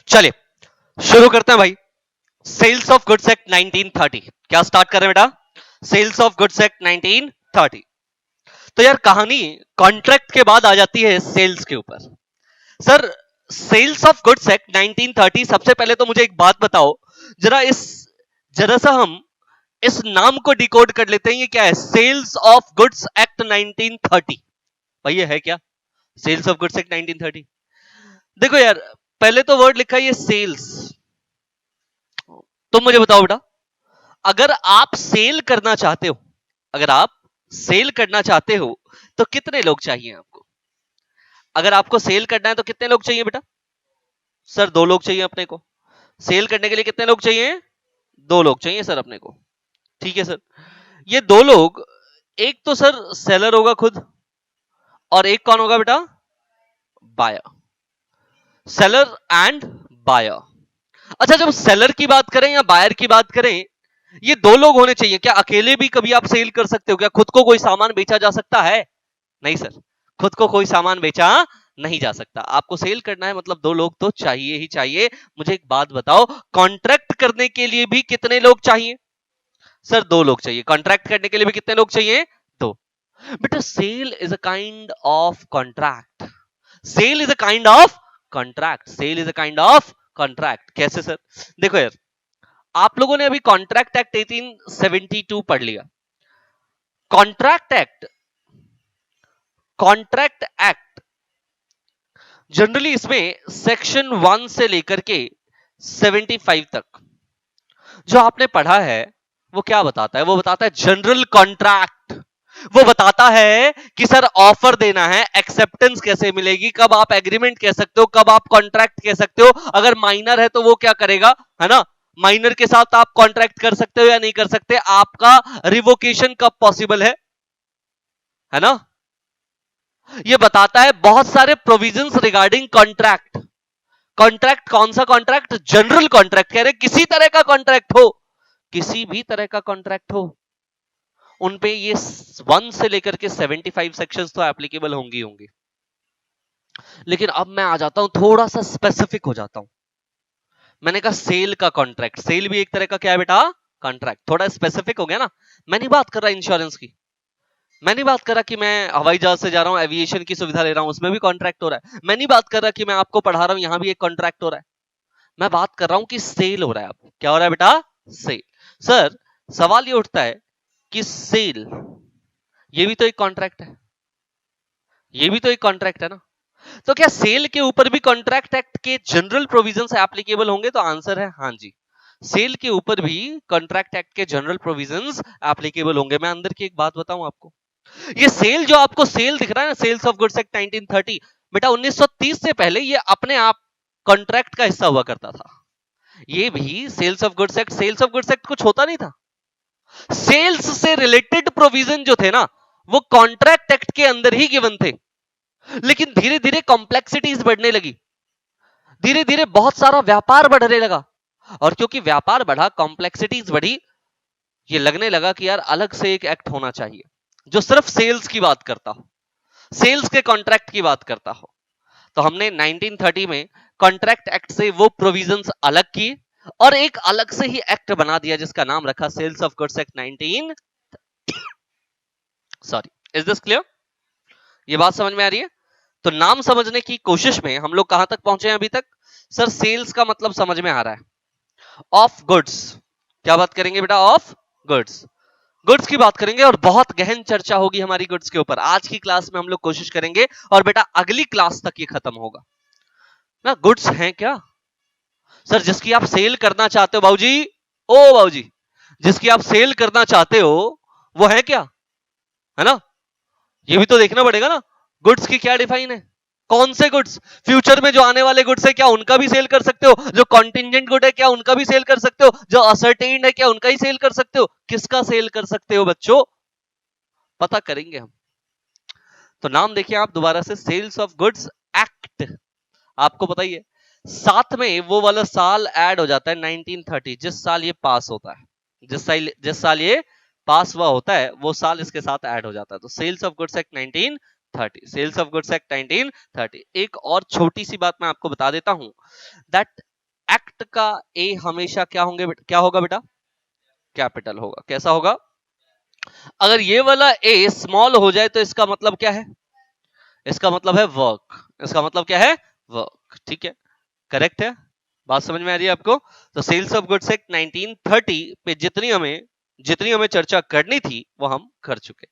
चलिए शुरू करते हैं भाई। Sales of goods act 1930। क्या स्टार्ट कर रहे हैं बेटा? Sales of goods act 1930। तो यार कहानी कॉन्ट्रैक्ट के बाद आ जाती है सेल्स के ऊपर। Sir sales of goods act 1930, सबसे पहले तो मुझे एक बात बताओ जरा, जरा सा हम इस नाम को डिकोड कर लेते हैं। ये क्या है? Sales of goods act 1930। भाई ये है क्या सेल्स ऑफ गुड्स एक्ट 1930? देखो यार, पहले तो वर्ड लिखा है ये सेल्स। तुम मुझे बताओ बेटा, अगर आप सेल करना चाहते हो, अगर आप सेल करना चाहते हो तो कितने लोग चाहिए आपको? अगर आपको सेल करना है तो कितने लोग चाहिए बेटा? सर 2 लोग चाहिए अपने को। सेल करने के लिए कितने लोग चाहिए? 2 लोग चाहिए सर अपने को। ठीक है सर। ये 2 लोग, एक तो सर सेलर होगा खुद, और एक कौन होगा बेटा? बायर। Seller and buyer. अच्छा, जब सेलर की बात करें या बायर की बात करें, ये 2 लोग होने चाहिए। क्या अकेले भी कभी आप सेल कर सकते हो? क्या खुद को कोई सामान बेचा जा सकता है? नहीं सर, खुद को कोई सामान बेचा नहीं जा सकता। आपको सेल करना है मतलब 2 लोग तो चाहिए ही चाहिए। मुझे एक बात बताओ, कॉन्ट्रैक्ट करने के लिए भी कितने लोग चाहिए? सर 2 लोग चाहिए। कॉन्ट्रैक्ट करने के लिए भी कितने लोग चाहिए? 2। बेटा sale is a kind of contract. Sale is a kind of contract. Sale is a kind of contract. कैसे सर? देखो यार, आप लोगों ने अभी कॉन्ट्रैक्ट एक्ट 1872 पढ़ लिया। Contract act, contract act generally इसमें सेक्शन 1 से लेकर के 75 तक जो आपने पढ़ा है वो क्या बताता है? वो बताता है जनरल कॉन्ट्रैक्ट। वो बताता है कि सर ऑफर देना है, एक्सेप्टेंस कैसे मिलेगी, कब आप एग्रीमेंट कह सकते हो, कब आप कॉन्ट्रैक्ट कह सकते हो। अगर माइनर है तो वो क्या करेगा, है ना? माइनर के साथ आप कॉन्ट्रैक्ट कर सकते हो या नहीं कर सकते। आपका रिवोकेशन कब पॉसिबल है ना? ये बताता है बहुत सारे प्रोविजंस रिगार्डिंग कॉन्ट्रैक्ट। कॉन्ट्रैक्ट कौन सा कॉन्ट्रैक्ट? जनरल कॉन्ट्रैक्ट कह रहे, किसी तरह का कॉन्ट्रैक्ट हो, किसी भी तरह का कॉन्ट्रैक्ट हो, उन पे ये 1 से लेकर के 75 सेक्शंस तो एप्लीकेबल होंगी होंगी। लेकिन अब मैं आ जाता हूं, थोड़ा सा स्पेसिफिक हो जाता हूं। मैंने कहा सेल का कॉन्ट्रैक्ट, सेल भी एक तरह का क्या है बेटा? कॉन्ट्रैक्ट। थोड़ा स्पेसिफिक हो गया ना? मैं नहीं बात कर रहा इंश्योरेंस की, मैं नहीं बात कर रहा कि मैं हवाई जहाज से जा रहा हूं, एविएशन की सुविधा ले रहा हूं, उसमें भी कॉन्ट्रैक्ट हो रहा है। मैं नहीं बात कर रहा कि मैं आपको पढ़ा रहा हूं, यहां भी एक कॉन्ट्रैक्ट हो रहा है। मैं बात कर रहा हूं कि सेल हो रहा है। अब क्या हो रहा है बेटा? सेल। सर सवाल ये उठता है कि सेल, ये भी तो एक कॉन्ट्रैक्ट है, ये भी तो एक कॉन्ट्रैक्ट है ना? तो क्या सेल के ऊपर भी कॉन्ट्रैक्ट एक्ट के जनरल प्रोविजंस एप्लीकेबल होंगे? तो आंसर है हाँ जी, सेल के ऊपर भी कॉन्ट्रैक्ट एक्ट के जनरल प्रोविजंस एप्लीकेबल होंगे। मैं अंदर की एक बात बताऊं आपको, ये सेल जो आपको सेल दिख रहा है ना, सेल्स ऑफ गुड्स एक्ट 1930, बेटा 1930 से पहले ये अपने आप कॉन्ट्रैक्ट का हिस्सा हुआ करता था। ये भी sales of goods act, sales of goods act कुछ होता नहीं था। सेल्स से रिलेटेड प्रोविजन जो थे ना, वो कॉन्ट्रैक्ट एक्ट के अंदर ही गिवन थे। लेकिन धीरे धीरे कॉम्प्लेक्सिटीज बढ़ने लगी, धीरे धीरे बहुत सारा व्यापार बढ़ने लगा, और क्योंकि व्यापार बढ़ा, कॉम्प्लेक्सिटीज बढ़ी, ये लगने लगा कि यार अलग से एक एक्ट होना चाहिए जो सिर्फ सेल्स की बात करता हो, सेल्स के कॉन्ट्रैक्ट की बात करता हो। तो हमने 1930 में कॉन्ट्रैक्ट एक्ट से वो प्रोविजंस अलग किए और एक अलग से ही एक्ट बना दिया जिसका नाम रखा sales of goods act 19, sorry, is this clear? ये बात समझ में आ रही है? तो नाम समझने की कोशिश में हम लोग कहां तक पहुंचे हैं अभी तक? सर सेल्स का मतलब समझ में आ रहा है। ऑफ गुड्स, क्या बात करेंगे बेटा? ऑफ गुड्स, गुड्स की बात करेंगे और बहुत गहन चर्चा होगी हमारी गुड्स के ऊपर। आज की क्लास में हम लोग कोशिश करेंगे और बेटा अगली क्लास तक ये खत्म होगा ना। गुड्स हैं क्या? सर जिसकी आप सेल करना चाहते हो बाबूजी, ओ बाबूजी, जिसकी आप सेल करना चाहते हो वो है क्या, है ना? ये भी तो देखना पड़ेगा ना, गुड्स की क्या डिफाइन है, कौन से गुड्स, फ्यूचर में जो आने वाले गुड्स है क्या उनका भी सेल कर सकते हो? जो कॉन्टिजेंट गुड है क्या उनका भी सेल कर सकते हो? जो असर्टेन्ड है क्या उनका ही सेल कर सकते हो? किसका सेल कर सकते हो बच्चों? पता करेंगे हम। तो नाम देखिए आप दोबारा से, सेल्स ऑफ गुड्स एक्ट। आपको पता ही है, साथ में वो वाला साल ऐड हो जाता है 1930, जिस साल ये पास होता है, जिस साल ये पास हुआ होता है वो साल इसके साथ ऐड हो जाता है। तो sales of goods act 1930, sales of goods act 1930। एक और छोटी सी बात मैं आपको बता देता हूं, दैट एक्ट का ए हमेशा क्या होगा बेटा? कैपिटल होगा। कैसा होगा? अगर ये वाला ए स्मॉल हो जाए तो इसका मतलब क्या है? इसका मतलब है वर्क। इसका मतलब क्या है? वर्क। ठीक है, करेक्ट है। बात समझ में आ रही है आपको? तो सेल्स ऑफ गुड्स एक्ट 1930 पे जितनी हमें चर्चा करनी थी वो हम कर चुके।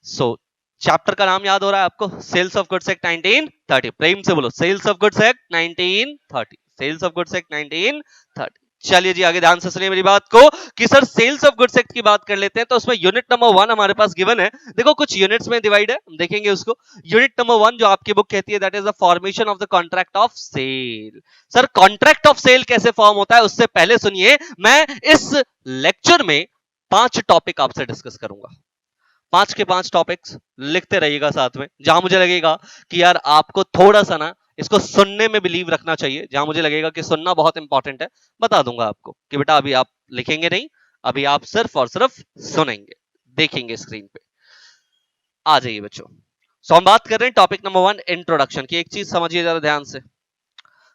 सो चैप्टर का नाम याद हो रहा है आपको? Sales of goods act 1930। प्रेम से बोलो, sales of goods act 1930। Sales of goods act 1930। चलिए जी, आगे ध्यान से सुनिए मेरी बात को कि sir sales of goods act की बात कर लेते हैं। तो उसमें यूनिट नंबर 1 हमारे पास गिवन है। देखो कुछ यूनिट्स में डिवाइड है, हम देखेंगे उसको। यूनिट नंबर 1 जो आपकी बुक कहती है, that is the formation of the contract of sale. Sir contract of sale कैसे फॉर्म होता है उससे पहले सुनिए, मैं इस लेक्चर में 5 टॉपिक आपसे डिस्कस करूंगा। 5 के 5 टॉपिक्स लिखते रहिएगा साथ में। जहां मुझे लगेगा कि यार आपको थोड़ा सा ना इसको सुनने में बिलीव रखना चाहिए, जहां मुझे लगेगा कि सुनना बहुत इंपॉर्टेंट है, बता दूंगा आपको कि बेटा अभी आप लिखेंगे नहीं, अभी आप सिर्फ और सिर्फ सुनेंगे, देखेंगे स्क्रीन पे। आ जाइए बच्चों। सो हम बात कर रहे हैं टॉपिक नंबर 1, इंट्रोडक्शन की। एक चीज समझिए जरा ध्यान से।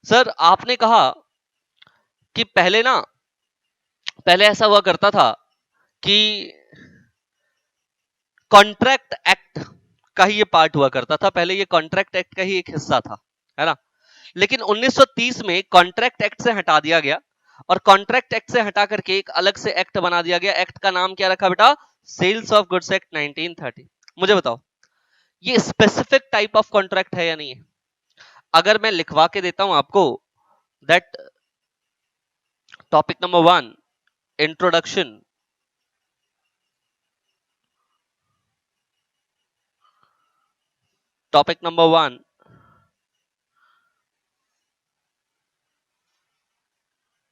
सर आपने कहा कि पहले ऐसा हुआ करता था कि कॉन्ट्रैक्ट एक्ट का ही ये पार्ट हुआ करता था। पहले ये कॉन्ट्रैक्ट एक्ट का ही एक हिस्सा था, है ना? लेकिन 1930 में कॉन्ट्रैक्ट एक्ट से हटा दिया गया और कॉन्ट्रैक्ट एक्ट से हटा करके एक अलग से एक्ट बना दिया गया। एक्ट का नाम क्या रखा बेटा? Sales of goods act 1930। मुझे बताओ, ये स्पेसिफिक टाइप ऑफ कॉन्ट्रैक्ट है या नहीं है? अगर मैं लिखवा के देता हूं आपको that topic number 1, introduction, topic number 1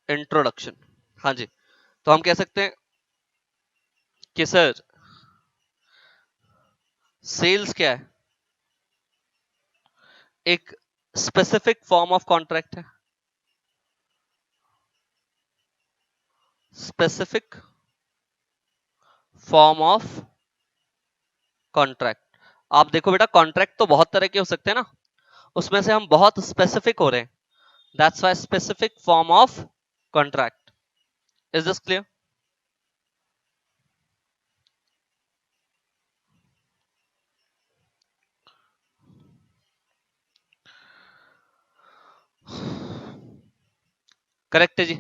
introduction, हाँ जी, तो हम कह सकते हैं कि सर सेल्स क्या है? एक स्पेसिफिक फॉर्म ऑफ कॉन्ट्रैक्ट है। Specific form of contract. आप देखो बेटा, कॉन्ट्रैक्ट तो बहुत तरह के हो सकते हैं ना, उसमें से हम बहुत स्पेसिफिक हो रहे हैं। That's why specific form of contract. Is this clear? Correct है जी।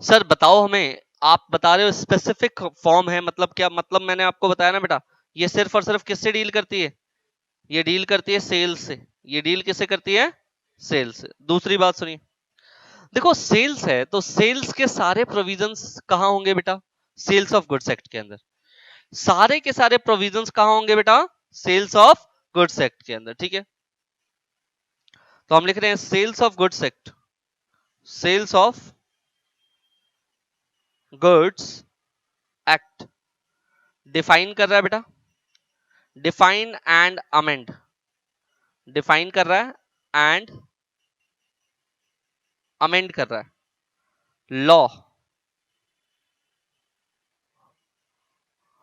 सर बताओ हमें, आप बता रहे हो स्पेसिफिक फॉर्म है, मतलब क्या? मतलब मैंने आपको बताया ना बेटा, ये सिर्फ और सिर्फ किससे डील करती है? ये डील करती है सेल्स से। ये डील किससे करती है? सेल्स से। दूसरी बात सुनिए, देखो सेल्स है तो सेल्स के सारे प्रोविजंस कहां होंगे बेटा? सेल्स ऑफ गुड्स एक्ट के अंदर। सारे के सारे प्रोविजंस कहां होंगे बेटा? सेल्स ऑफ गुड्स एक्ट के अंदर। ठीक है, तो हम लिख रहे हैं sales of goods act. Sales of goods act define कर रहा है बेटा, डिफाइन एंड अमेंड, डिफाइन कर रहा है एंड अमेंड कर रहा है law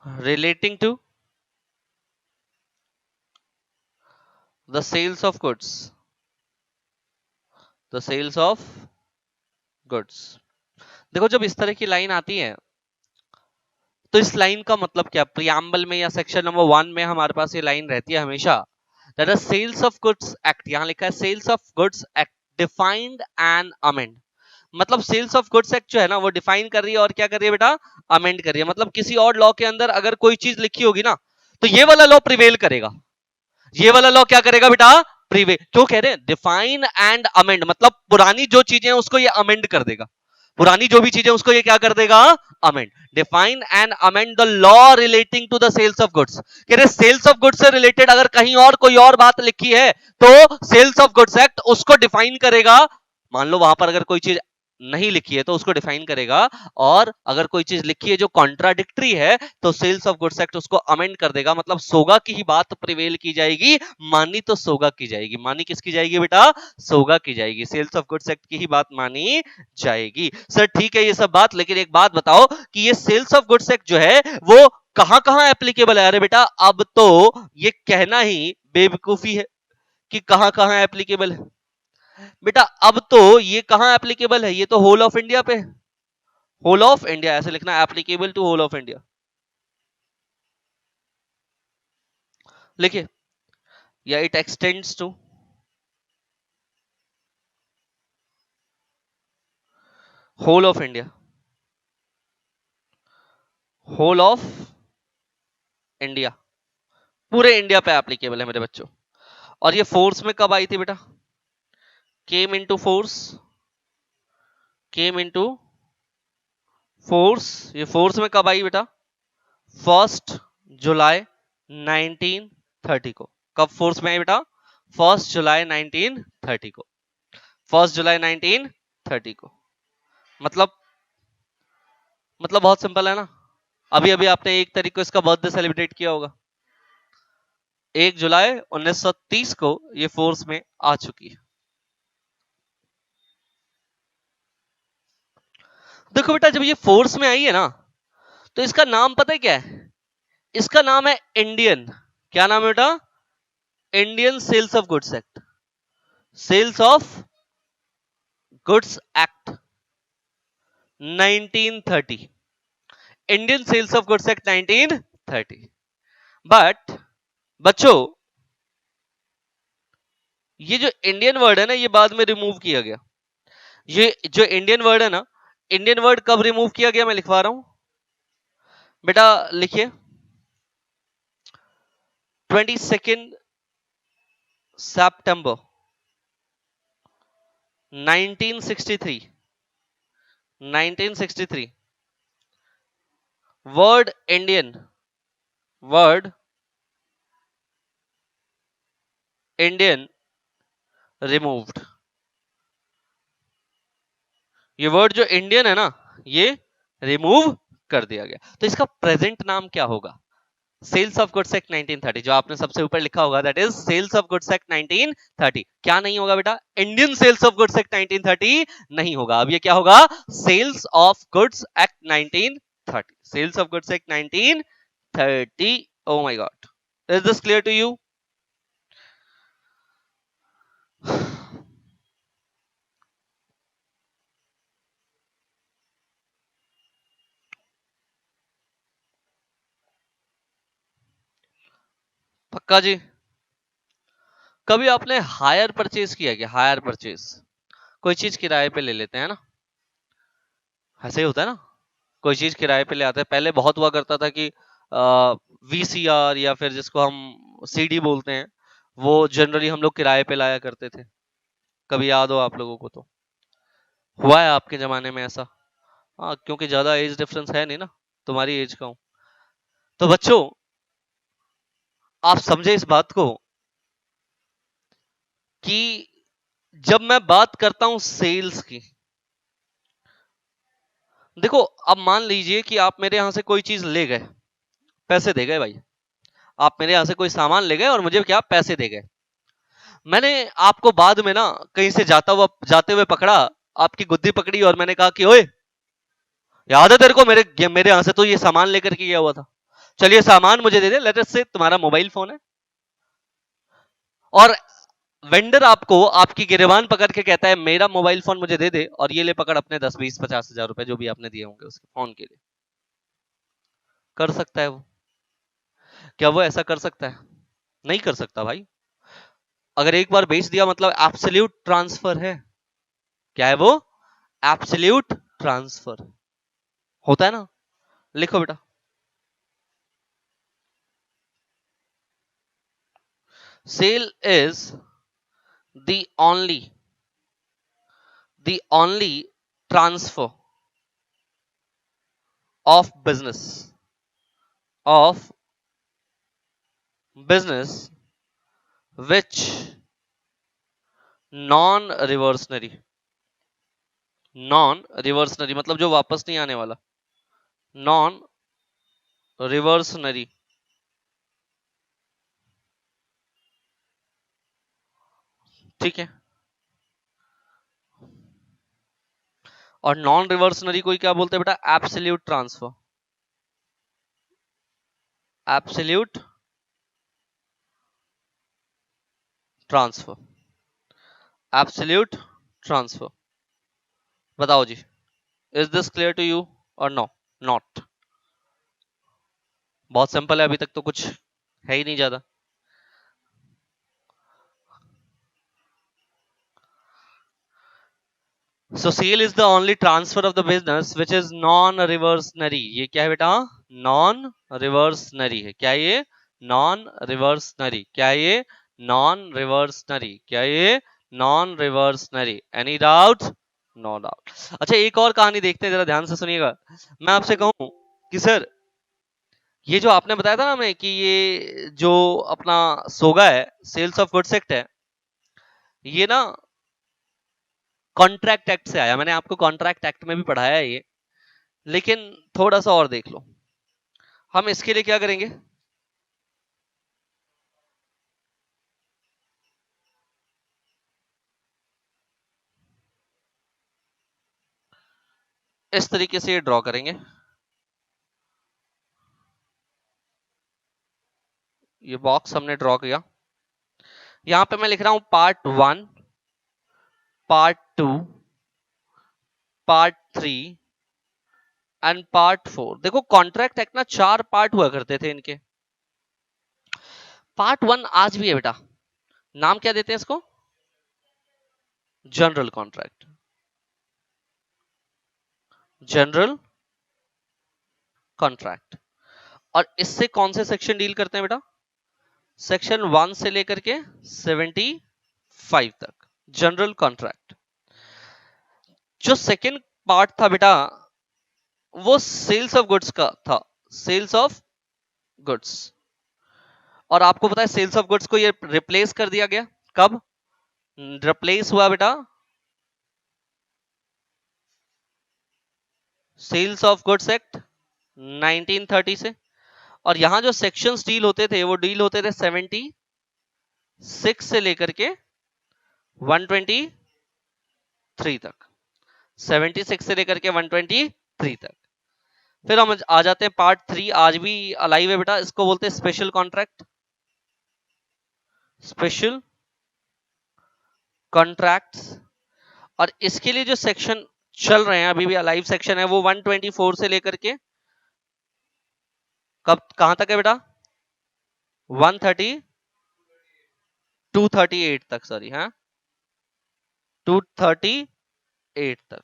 relating to the sales of goods, the sales of goods। देखो जब इस तरह की लाइन आती है तो इस लाइन का मतलब क्या? प्रियम्बल में या सेक्शन नंबर 1 में हमारे पास ये लाइन रहती है हमेशा, that is sales of goods act. यहां लिखा है sales of goods act defined and amend. मतलब सेल्स ऑफ गुड्स एक्ट जो है ना, वो डिफाइन कर रही है और क्या कर रही है बेटा? अमेंड कर रही है। मतलब किसी और लॉ के अंदर अगर कोई चीज लिखी होगी ना, तो ये वाला लॉ प्रिवेल करेगा। ये वाला लॉ क्या करेगा बेटा? प्रीवे। क्यों कह रहे हैं डिफाइन एंड अमेंड? मतलब पुरानी जो चीजें हैं उसको ये अमेंड कर देगा। पुरानी जो भी चीजें उसको ये क्या कर देगा? Amend. Define and amend the law relating to the sales of goods. कह रहे सेल्स ऑफ गुड्स से रिलेटेड अगर कहीं और कोई और बात लिखी है तो सेल्स ऑफ गुड्स एक्ट उसको डिफाइन करेगा। मान लो वहां पर अगर कोई चीज नहीं लिखी है तो उसको डिफाइन करेगा, और अगर कोई चीज लिखी है जो कॉन्ट्राडिक्टरी है तो सेल्स ऑफ गुड्स एक्ट उसको अमेंड कर देगा। मतलब सोगा की ही बात प्रिवेल की जाएगी, मानी तो सोगा की जाएगी। मानी किसकी जाएगी बेटा? सोगा की जाएगी। सेल्स ऑफ गुड्स एक्ट की ही बात मानी जाएगी। सर ठीक है ये सब बात, लेकिन एक बात बताओ कि ये सेल्स ऑफ गुड्स एक्ट जो है वो कहां कहां एप्लीकेबल है? अरे बेटा अब तो ये कहना ही बेवकूफी है कि कहां कहां एप्लीकेबल है। बेटा अब तो ये कहां एप्लीकेबल है, ये तो होल ऑफ इंडिया पे, होल ऑफ इंडिया ऐसे लिखना, applicable to whole of India लिखिए, या it extends to whole of India, whole of India, पूरे इंडिया पे एप्लीकेबल है मेरे बच्चों। और ये फोर्स में कब आई थी बेटा, came into force, came into force, ये फोर्स में कब आई बेटा, 1 जुलाई 1930 को। कब फोर्स में आई बेटा, 1 जुलाई 1930 को, 1 जुलाई 1930 को। मतलब बहुत सिंपल है ना। अभी अभी आपने 1 तारीख को इसका बर्थडे सेलिब्रेट किया होगा, 1 जुलाई 1930 को ये फोर्स में आ चुकी है। देखो बेटा जब ये फोर्स में आई है ना, तो इसका नाम पता है क्या है, इसका नाम है इंडियन, क्या नाम है बेटा, Indian sales of goods act, sales of goods act 1930, Indian sales of goods act 1930। But बच्चों ये जो इंडियन वर्ड है ना, ये बाद में रिमूव किया गया। ये जो इंडियन वर्ड है ना, इंडियन वर्ड कब रिमूव किया गया, मैं लिखवा रहा हूं बेटा, लिखिए 22 सितंबर 1963, 1963 word Indian, word Indian removed, ये वर्ड जो इंडियन है ना, ये रिमूव कर दिया गया। तो इसका प्रेजेंट नाम क्या होगा, सेल्स ऑफ गुड्स एक्ट 1930, जो आपने सबसे ऊपर लिखा होगा that is sales of goods act 1930। क्या नहीं होगा बेटा, Indian sales of goods act 1930 नहीं होगा, अब ये क्या होगा, sales of goods act 1930, sales of goods act 1930। Oh my God, is this clear to you? पक्का जी? कभी आपने हायर परचेज किया क्या, हायर परचेज, कोई चीज किराए पे ले लेते हैं ना, ऐसे ही होता है ना, कोई चीज किराए पे ले आते हैं। पहले बहुत हुआ करता था कि वीसीआर या फिर जिसको हम सीडी बोलते हैं, वो जनरली हम लोग किराए पे लाया करते थे। कभी याद हो आप लोगों को तो, हुआ है आपके जमाने में ऐसा? हाँ क्योंकि ज्यादा एज डिफरेंस है नहीं ना, तुम्हारी एज का हूं। तो बच्चों आप समझे इस बात को कि जब मैं बात करता हूं सेल्स की, देखो अब मान लीजिए कि आप मेरे यहां से कोई चीज ले गए, पैसे दे गए भाई, आप मेरे यहां से कोई सामान ले गए और मुझे क्या पैसे दे गए। मैंने आपको बाद में ना कहीं से जाते हुए पकड़ा, आपकी गुद्दी पकड़ी और मैंने कहा कि ओए, याद है तेरे को मेरे मेरे यहां से तो ये सामान लेकर के गया हुआ था, चलिए सामान मुझे दे दे, लेट अस से तुम्हारा मोबाइल फोन है, और वेंडर आपको आपकी गिरबान पकड़ के कहता है मेरा मोबाइल फोन मुझे दे दे, और ये ले पकड़ अपने 10 20 50 हजार रुपए जो भी आपने दिए होंगे उसके फोन के लिए। कर सकता है वो? क्या वो ऐसा कर सकता है? नहीं कर सकता भाई। अगर एक बार बेच दिया मतलब एब्सोल्यूट ट्रांसफर है। क्या है वो? एब्सोल्यूट ट्रांसफर होता है ना। लिखो बेटा, sale is the only transfer of of business which non reversionary, non reversionary मतलब जो वापस नहीं आने वाला, नॉन रिवर्सनरी, ठीक है। और नॉन रिवर्सनरी कोई क्या बोलते हैं बेटा, absolute transfer, absolute transfer, absolute transfer. बताओ जी, is this clear to you और नो? नॉट। बहुत सिंपल है, अभी तक तो कुछ है ही नहीं ज्यादा। So sale is the only transfer of the business which is non-reversionary। ये क्या है बेटा? Non-reversionary है। क्या ये? Non-reversionary। क्या ये? Non-reversionary। क्या ये? Non-reversionary। Any doubt? No doubt। अच्छा, एक और कहानी देखते हैं, जरा ध्यान से सुनिएगा। मैं आपसे कहूं कि सर, ये जो आपने बताया था ना हमें कि ये जो अपना सोगा है, सेल्स ऑफ गुड्स एक्ट है, ये ना कॉन्ट्रैक्ट एक्ट से आया। मैंने आपको कॉन्ट्रैक्ट एक्ट में भी पढ़ाया है ये, लेकिन थोड़ा सा और देख लो। हम इसके लिए क्या करेंगे? इस तरीके से ये ड्रॉ करेंगे। ये बॉक्स हमने ड्रॉ किया। यहां पे मैं लिख रहा हूं part 1, part 2, part 3 and part 4। देखो कॉन्ट्रैक्ट एक्ट ना 4 पार्ट हुआ करते थे इनके। पार्ट 1 आज भी है बेटा। नाम क्या देते हैं इसको? General contract. General contract. और इससे कौन से सेक्शन डील करते हैं बेटा? सेक्शन 1 से लेकर के 75 तक जनरल कॉन्ट्रैक्ट। जो सेकंड पार्ट था बेटा, वो सेल्स ऑफ गुड्स का था। Sales of goods. और आपको पता है सेल्स ऑफ गुड्स को ये रिप्लेस कर दिया गया। कब रिप्लेस हुआ बेटा? सेल्स ऑफ गुड्स एक्ट 1930 से। और यहां जो सेक्शंस डील होते थे वो डील होते थे 76 से लेकर के 123 तक। 76 से लेकर के 123 तक। फिर हम आ जाते हैं पार्ट 3, आज भी अलाइव है बेटा। इसको बोलते हैं स्पेशल कॉन्ट्रैक्ट। Special contracts. और इसके लिए जो सेक्शन चल रहे हैं, अभी भी अलाइव सेक्शन है, वो 124 से लेकर के कब कहां तक है बेटा? 130 238 तक। सॉरी, हाँ, 238 तक।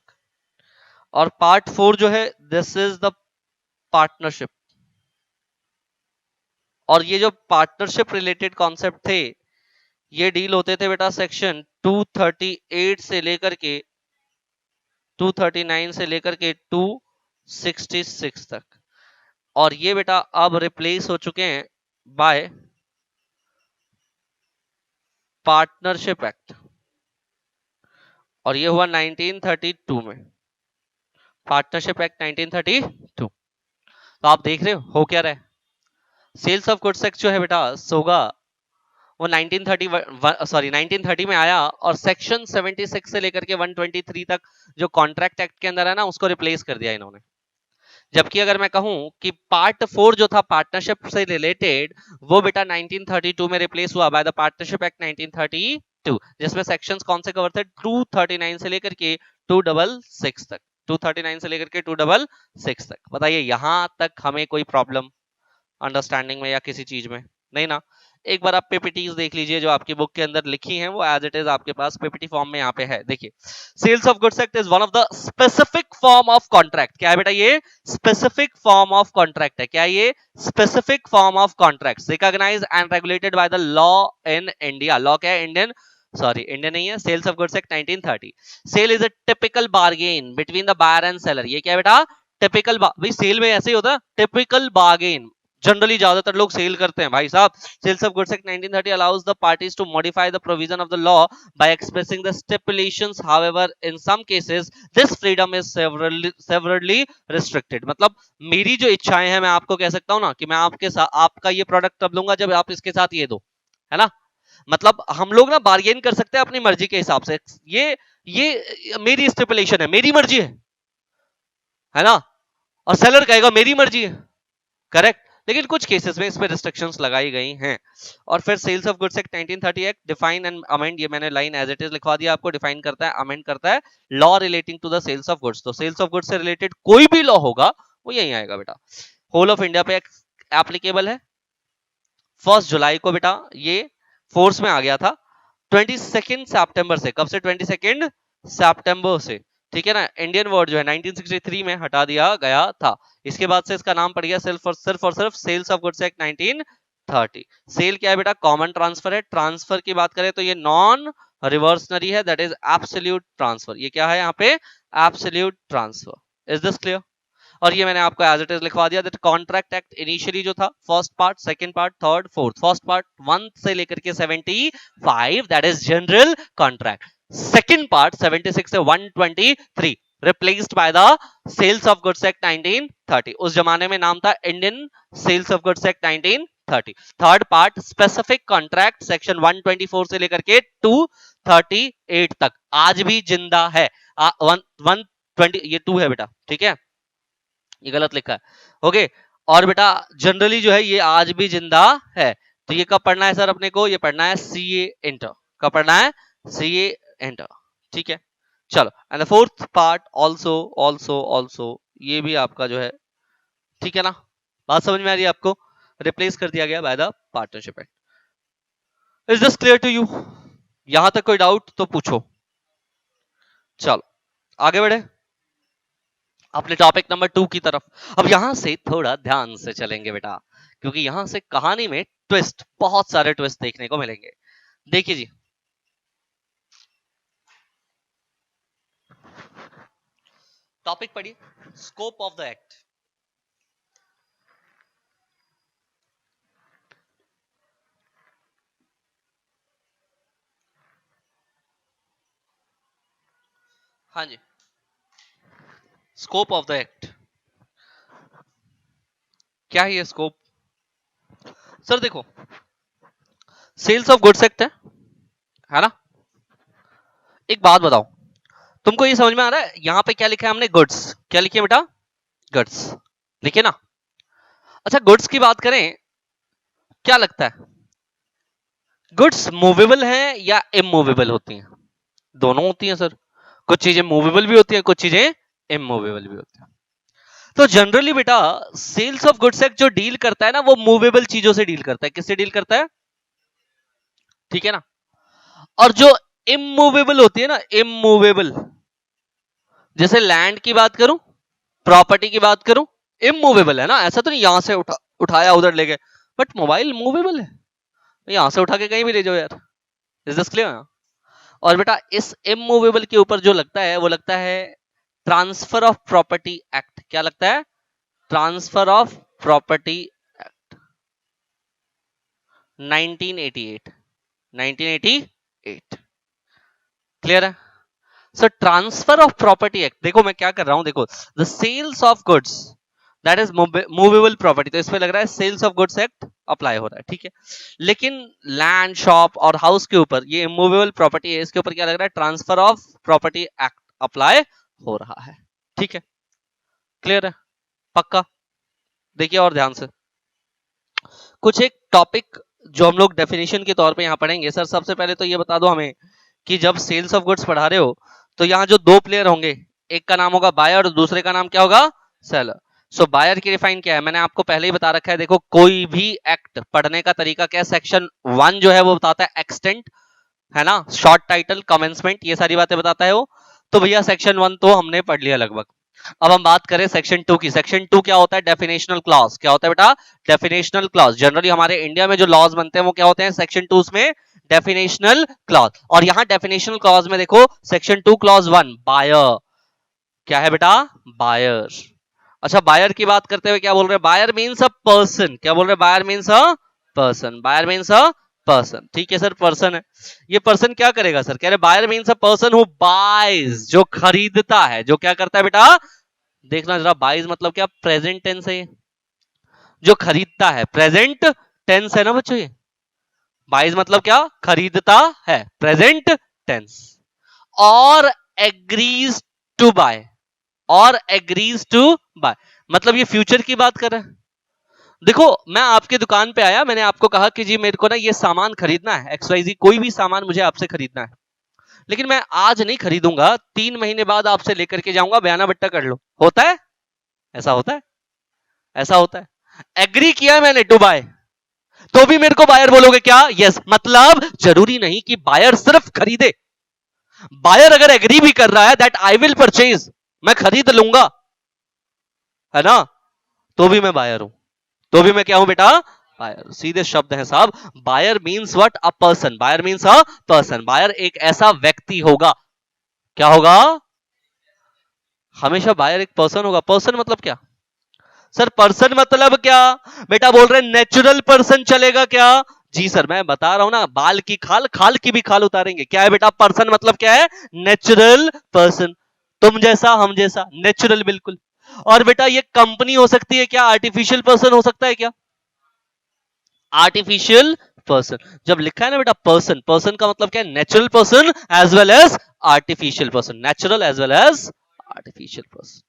और पार्ट 4 जो है, दिस इज द पार्टनरशिप। और ये जो पार्टनरशिप रिलेटेड कॉन्सेप्ट थे, ये डील होते थे बेटा सेक्शन 238 से लेकर के 239 से लेकर के 266 तक। और ये बेटा अब रिप्लेस हो चुके हैं बाय पार्टनरशिप एक्ट। और ये हुआ 1932 में, पार्टनरशिप एक्ट 1932। तो आप देख रहे हो क्या रहा है? सेल्स ऑफ गुड्स एक्ट जो है बेटा सोगा, वो 1930 में आया और सेक्शन 76 से लेकर के 123 तक जो कॉन्ट्रैक्ट एक्ट के अंदर है ना, उसको रिप्लेस कर दिया इन्होंने। जबकि अगर मैं कहूं कि पार्ट 4 जो था पार्टनरशिप से रिलेटेड, वो बेटा 1932 में रिप्लेस हुआ बाय द पार्टनरशिप एक्ट 1932, जिसमें सेक्शंस कौन से कवर थे? 239 से लेकर के 266 तक। 239 से लेकर के 266 तक। बताइए यहां तक हमें कोई प्रॉब्लम अंडरस्टैंडिंग में या किसी चीज में? नहीं ना। एक बार आप पीपीटीज देख लीजिए जो आपकी बुक के अंदर लिखी हैं, वो एज इट इज आपके पास पीपीटी फॉर्म में यहाँ पे है। देखिए, sales of goods act is one of the specific form of contract. क्या है बेटा? ये स्पेसिफिक फॉर्म ऑफ कॉन्ट्रैक्ट है। क्या ये? Specific form of contract recognised and regulated by the law in India. Law क्या है? इंडियन, सॉरी इंडियन नहीं है। Sales of goods act 1930। Sale is a typical bargain between the buyer and seller. ये क्या है बेटा? टिपिकल। भाई cell में ऐसे ही होता है, टिपिकल बार्गेन। जनरली ज्यादातर लोग सेल करते हैं भाई साहब। Sales of goods act 1930 allows the parties to modify the provision of the law by expressing the stipulations. However, in some cases this freedom is severely restricted। मतलब मेरी जो इच्छाएं हैं, मैं आपको कह सकता हूं ना कि मैं आपके साथ आपका ये प्रोडक्ट तब लूंगा जब आप इसके साथ ये दो, है ना। मतलब हम लोग ना बार्गेन कर सकते हैं अपनी मर्जी के हिसाब से। ये मेरी स्टिपुलेशन है, मेरी मर्जी है ना। और सेलर कहेगा मेरी मर्जी है। करेक्ट। लेकिन कुछ केसेस में इस पे रिस्ट्रिक्शंस लगाई गई हैं। और फिर sales of goods act 1930 act define and amend, ये मैंने लाइन एज इट इज लिखवा दिया आपको, डिफाइन करता है, अमेंड करता है law relating to the sales of goods. तो सेल्स ऑफ गुड्स से रिलेटेड कोई भी लॉ होगा वो यही आएगा बेटा। होल ऑफ इंडिया पे एप्लीकेबल है। 1 जुलाई को बेटा ये फोर्स में आ गया था, 22 सितंबर से। कब से? 22 सितंबर से, ठीक है ना। इंडियन वर्ड जो है 1963 में हटा दिया गया था। इसके बाद से इसका नाम पड़ गया सिर्फ और सिर्फ sales of goods act 1930। Sale क्या है बेटा? कॉमन ट्रांसफर है। ट्रांसफर की बात करें तो ये नॉन रिवर्सनरी है, दैट इज एब्सोल्यूट ट्रांसफर। ये क्या है यहाँ पे? Absolute transfer. Is this clear? और ये मैंने आपको एज इट इज लिखवा दिया दैट कॉन्ट्रैक्ट एक्ट इनिशियली जो था, first part, second part, third, fourth, first part 1 से लेकर के 75, that is general contract. Second part 76 से 123 replaced by the sales of goods act 1930। उस जमाने में नाम था Indian sales of goods act 1930। Third part specific contract section 124 से लेकर के 238 तक आज भी जिंदा है। 120 ये 2 है बेटा, ठीक है, ये गलत लिखा है। ओके, और बेटा जनरली जो है ये आज भी जिंदा है। तो ये कब पढ़ना है सर अपने को? ये पढ़ना है सीए इंटर। कब पढ़ना है? सीए इंटर, ठीक है। चलो, and the fourth part also also also, ये भी आपका जो है, ठीक है ना। बात समझ में आ रही है आपको? रिप्लेस कर दिया गया by the partnership act. Is this clear to you? यहां तक कोई डाउट तो पूछो। चलो आगे बढ़े अपने टॉपिक नंबर 2 की तरफ। अब यहां से थोड़ा ध्यान से चलेंगे बेटा, क्योंकि यहां से कहानी में ट्विस्ट, बहुत सारे ट्विस्ट देखने को मिलेंगे। देखिए जी, टॉपिक पढ़िए, स्कोप ऑफ द एक्ट। हाँ जी, स्कोप ऑफ द एक्ट क्या है? ये स्कोप सर देखो, सेल्स ऑफ गुड्स एक्ट है ना। एक बात बताओ, तुमको ये समझ में आ रहा है यहां पे क्या लिखा है हमने? गुड्स। क्या लिखिए बेटा? गुड्स लिखिए ना। अच्छा, गुड्स की बात करें, क्या लगता है गुड्स मूवेबल हैं या इमूवेबल होती हैं? दोनों होती हैं सर। कुछ चीजें मूवेबल भी होती हैं, कुछ चीजें इमूवेबल भी होती हैं। तो जनरली बेटा सेल्स ऑफ गुड्स एक्ट जो डील करता है ना, वो मूवेबल चीजों से डील करता है। किससे डील करता है? ठीक है ना। और जो इमूवेबल होती है ना, इमूवेबल, जैसे लैंड की बात करूं, प्रॉपर्टी की बात करूं, इमूवेबल है ना। ऐसा तो नहीं यहां से उठाया उधर ले गए, बट मोबाइल मूवेबल है, यहां से उठा के कहीं भी ले जाओ यार। Is this clear? और बेटा इस इमूवेबल के ऊपर जो लगता है वो लगता है ट्रांसफर ऑफ प्रॉपर्टी एक्ट। क्या लगता है? Transfer of property act 1988। 1988 clear है? So transfer of property act, देखो मैं क्या कर रहा हूं, देखो the sales of goods that is movable property, तो इसमें लग रहा है sales of goods act apply हो रहा है, ठीक है। लेकिन लैंड, शॉप और हाउस के ऊपर ये इमूवेबल प्रॉपर्टी है, इसके ऊपर क्या लग रहा है? Transfer of property act apply हो रहा है, ठीक है। क्लियर है? पक्का? देखिए और ध्यान से, कुछ एक टॉपिक जो हम लोग डेफिनेशन के तौर पे यहां पढ़ेंगे। सर सबसे पहले तो ये बता दो हमें कि जब सेल्स ऑफ गुड्स पढ़ा रहे हो तो यहाँ जो दो प्लेयर होंगे, एक का नाम होगा बायर और दूसरे का नाम क्या होगा? सेलर। सो बायर की डिफाइन क्या है? मैंने आपको पहले ही बता रखा है। देखो कोई भी एक्ट पढ़ने का तरीका क्या है? सेक्शन 1 जो है वो बताता है एक्सटेंट, है ना, शॉर्ट टाइटल, कमेंसमेंट, ये सारी बातें बताता है वो। तो भैया सेक्शन 1 तो हमने पढ़ लिया लगभग। अब हम बात करें सेक्शन 2 की। सेक्शन 2 क्या होता है? Definitional clause. क्या होता है बेटा? Definitional clause. जनरली हमारे इंडिया में जो लॉज बनते हैं वो क्या होते हैं? सेक्शन 2 में डेफिनेशनल क्लॉज। और यहां डेफिनेशनल क्लॉज में देखो सेक्शन 2 क्लॉज 1 बायर। क्या है बेटा? बायर। अच्छा, बायर की बात करते हुए क्या बोल रहे हैं? Buyer means a person. क्या बोल रहे हैं? Buyer means a person. Buyer means a person, ठीक है सर, पर्सन है। ये पर्सन क्या करेगा सर? कह रहे buyer means a person who buys, जो खरीदता है, जो क्या करता है बेटा? देखना जरा, बाइज मतलब क्या? प्रेजेंट टेंस है ये, जो खरीदता है, प्रेजेंट टेंस है ना बच्चों ये। बाइज मतलब क्या? खरीदता है, प्रेजेंट टेंस। और एग्रीज टू बाय, और एग्रीज टू बाय मतलब ये फ्यूचर की बात कर रहा है। देखो मैं आपके दुकान पे आया, मैंने आपको कहा कि जी मेरे को ना ये सामान खरीदना है, XYZ कोई भी सामान मुझे आपसे खरीदना है, लेकिन मैं आज नहीं खरीदूंगा, 3 महीने बाद आपसे लेकर के जाऊंगा, बयाना बट्टा कर लो। होता है ऐसा? होता है ऐसा? होता है। एग्री किया है मैंने टू बाय, तो भी मेरे को बायर बोलोगे क्या? यस। मतलब जरूरी नहीं कि बायर सिर्फ खरीदे, बायर अगर एग्री भी कर रहा है दैट आई विल परचेज, मैं खरीद लूंगा, है ना, तो भी मैं बायर हूं, तो भी मैं क्या हूं बेटा? बायर। सीधे शब्द है साहब। Buyer means what? A person. Buyer means a person. Buyer एक ऐसा व्यक्ति होगा। क्या होगा? हमेशा बायर एक पर्सन होगा। पर्सन मतलब क्या सर? पर्सन मतलब क्या? बेटा बोल रहे नेचुरल पर्सन चलेगा क्या? जी सर, मैं बता रहा हूं ना, बाल की खाल, खाल की भी खाल उतारेंगे। क्या है बेटा पर्सन मतलब? क्या है? Natural person. तुम जैसा, हम जैसा, नेचुरल बिल्कुल। और बेटा ये कंपनी हो सकती है क्या? आर्टिफिशियल पर्सन हो सकता है क्या? Artificial person. जब लिखा है ना बेटा पर्सन, पर्सन का मतलब क्या है? Natural person as well as artificial person. Natural as well as artificial person.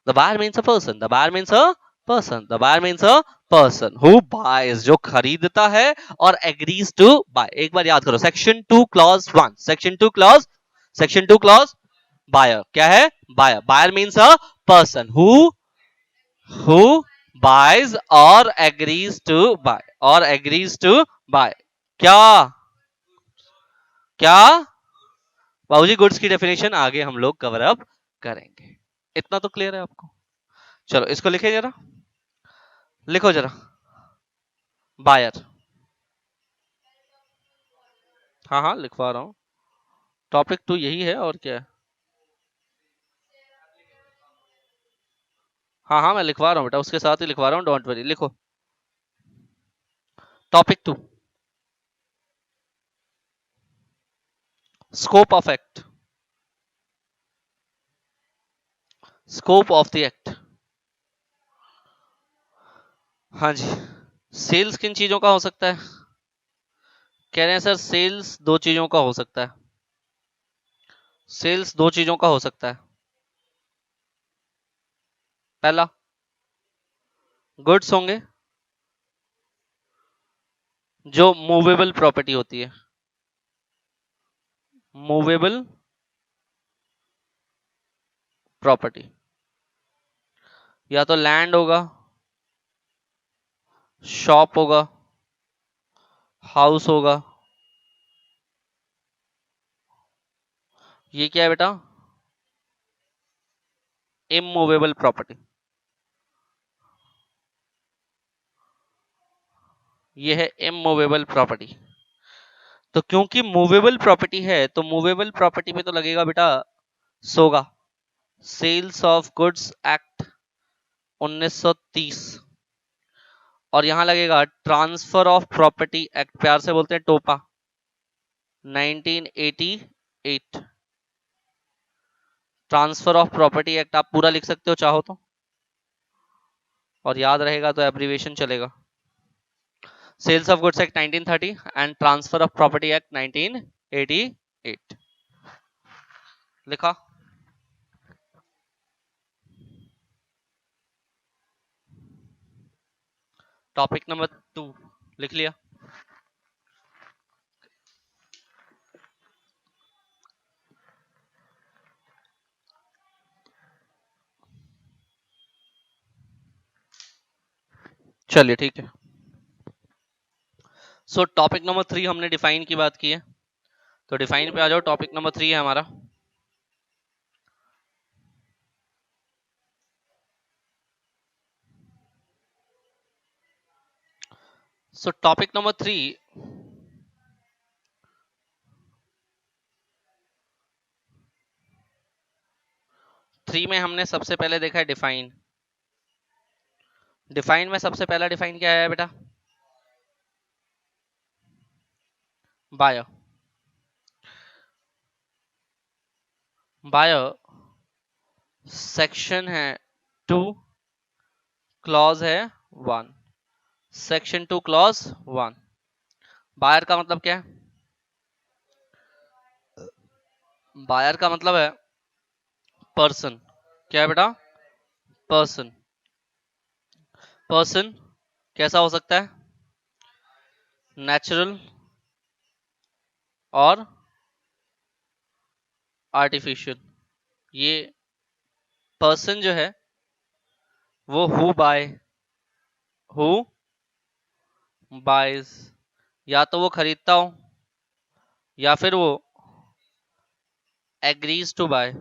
The buyer means a person. The buyer means a person. The buyer means a person who buys, जो खरीदता है और agrees to buy। एक बार याद करो, section 2 clause 1, section 2 clause buyer क्या है? buyer। buyer means a person who buys or agrees to buy, or agrees to buy। क्या? क्या बाबूजी? गुड्स की डेफिनेशन आगे हम लोग कवर अप करेंगे। इतना तो क्लियर है आपको? चलो इसको लिखे जरा, लिखो जरा। बायर। हाँ हाँ लिखवा रहा हूँ। टॉपिक 2 यही है और क्या है। हाँ हाँ मैं लिखवा रहा हूँ बेटा, उसके साथ ही लिखवा रहा हूँ, डोंट वरी। लिखो topic 2, scope of act. Scope of the act. हाँ जी। सेल्स किन चीजों का हो सकता है? कह रहे हैं सर सेल्स 2 चीजों का हो सकता है। सेल्स 2 चीजों का हो सकता है। पहला, गुड्स होंगे जो मूवेबल प्रॉपर्टी होती है। मूवेबल प्रॉपर्टी, या तो लैंड होगा, शॉप होगा, हाउस होगा। ये क्या है बेटा? Immovable property. ये है इमूवेबल प्रॉपर्टी। तो क्योंकि मूवेबल प्रॉपर्टी है तो मूवेबल प्रॉपर्टी में तो लगेगा बेटा सोगा, सेल्स ऑफ गुड्स एक्ट 1930। और यहां लगेगा ट्रांसफर ऑफ प्रॉपर्टी एक्ट, प्यार से बोलते हैं टोपा, 1988। ट्रांसफर ऑफ प्रॉपर्टी एक्ट आप पूरा लिख सकते हो चाहो तो, और याद रहेगा तो एब्रीविएशन चलेगा। Sales of goods act 1930 and transfer of property act 1988। लिखा? टॉपिक नंबर 2 लिख लिया? चलिए ठीक है। सो टॉपिक नंबर 3 हमने डिफाइन की बात की है, तो डिफाइन पे आ जाओ। टॉपिक नंबर 3 है हमारा सो टॉपिक नंबर 3 में हमने सबसे पहले देखा है डिफाइन। डिफाइन में सबसे पहला डिफाइन क्या है बेटा? बायो। बायो सेक्शन है 2 क्लॉज है 1। Section 2 clause 1। बायर का मतलब क्या है? बायर का मतलब है पर्सन। क्या है बेटा? पर्सन। पर्सन कैसा हो सकता है? नेचुरल और आर्टिफिशियल। ये पर्सन जो है वो हु बाइज, या तो वो खरीदता हो या फिर वो agrees to buy.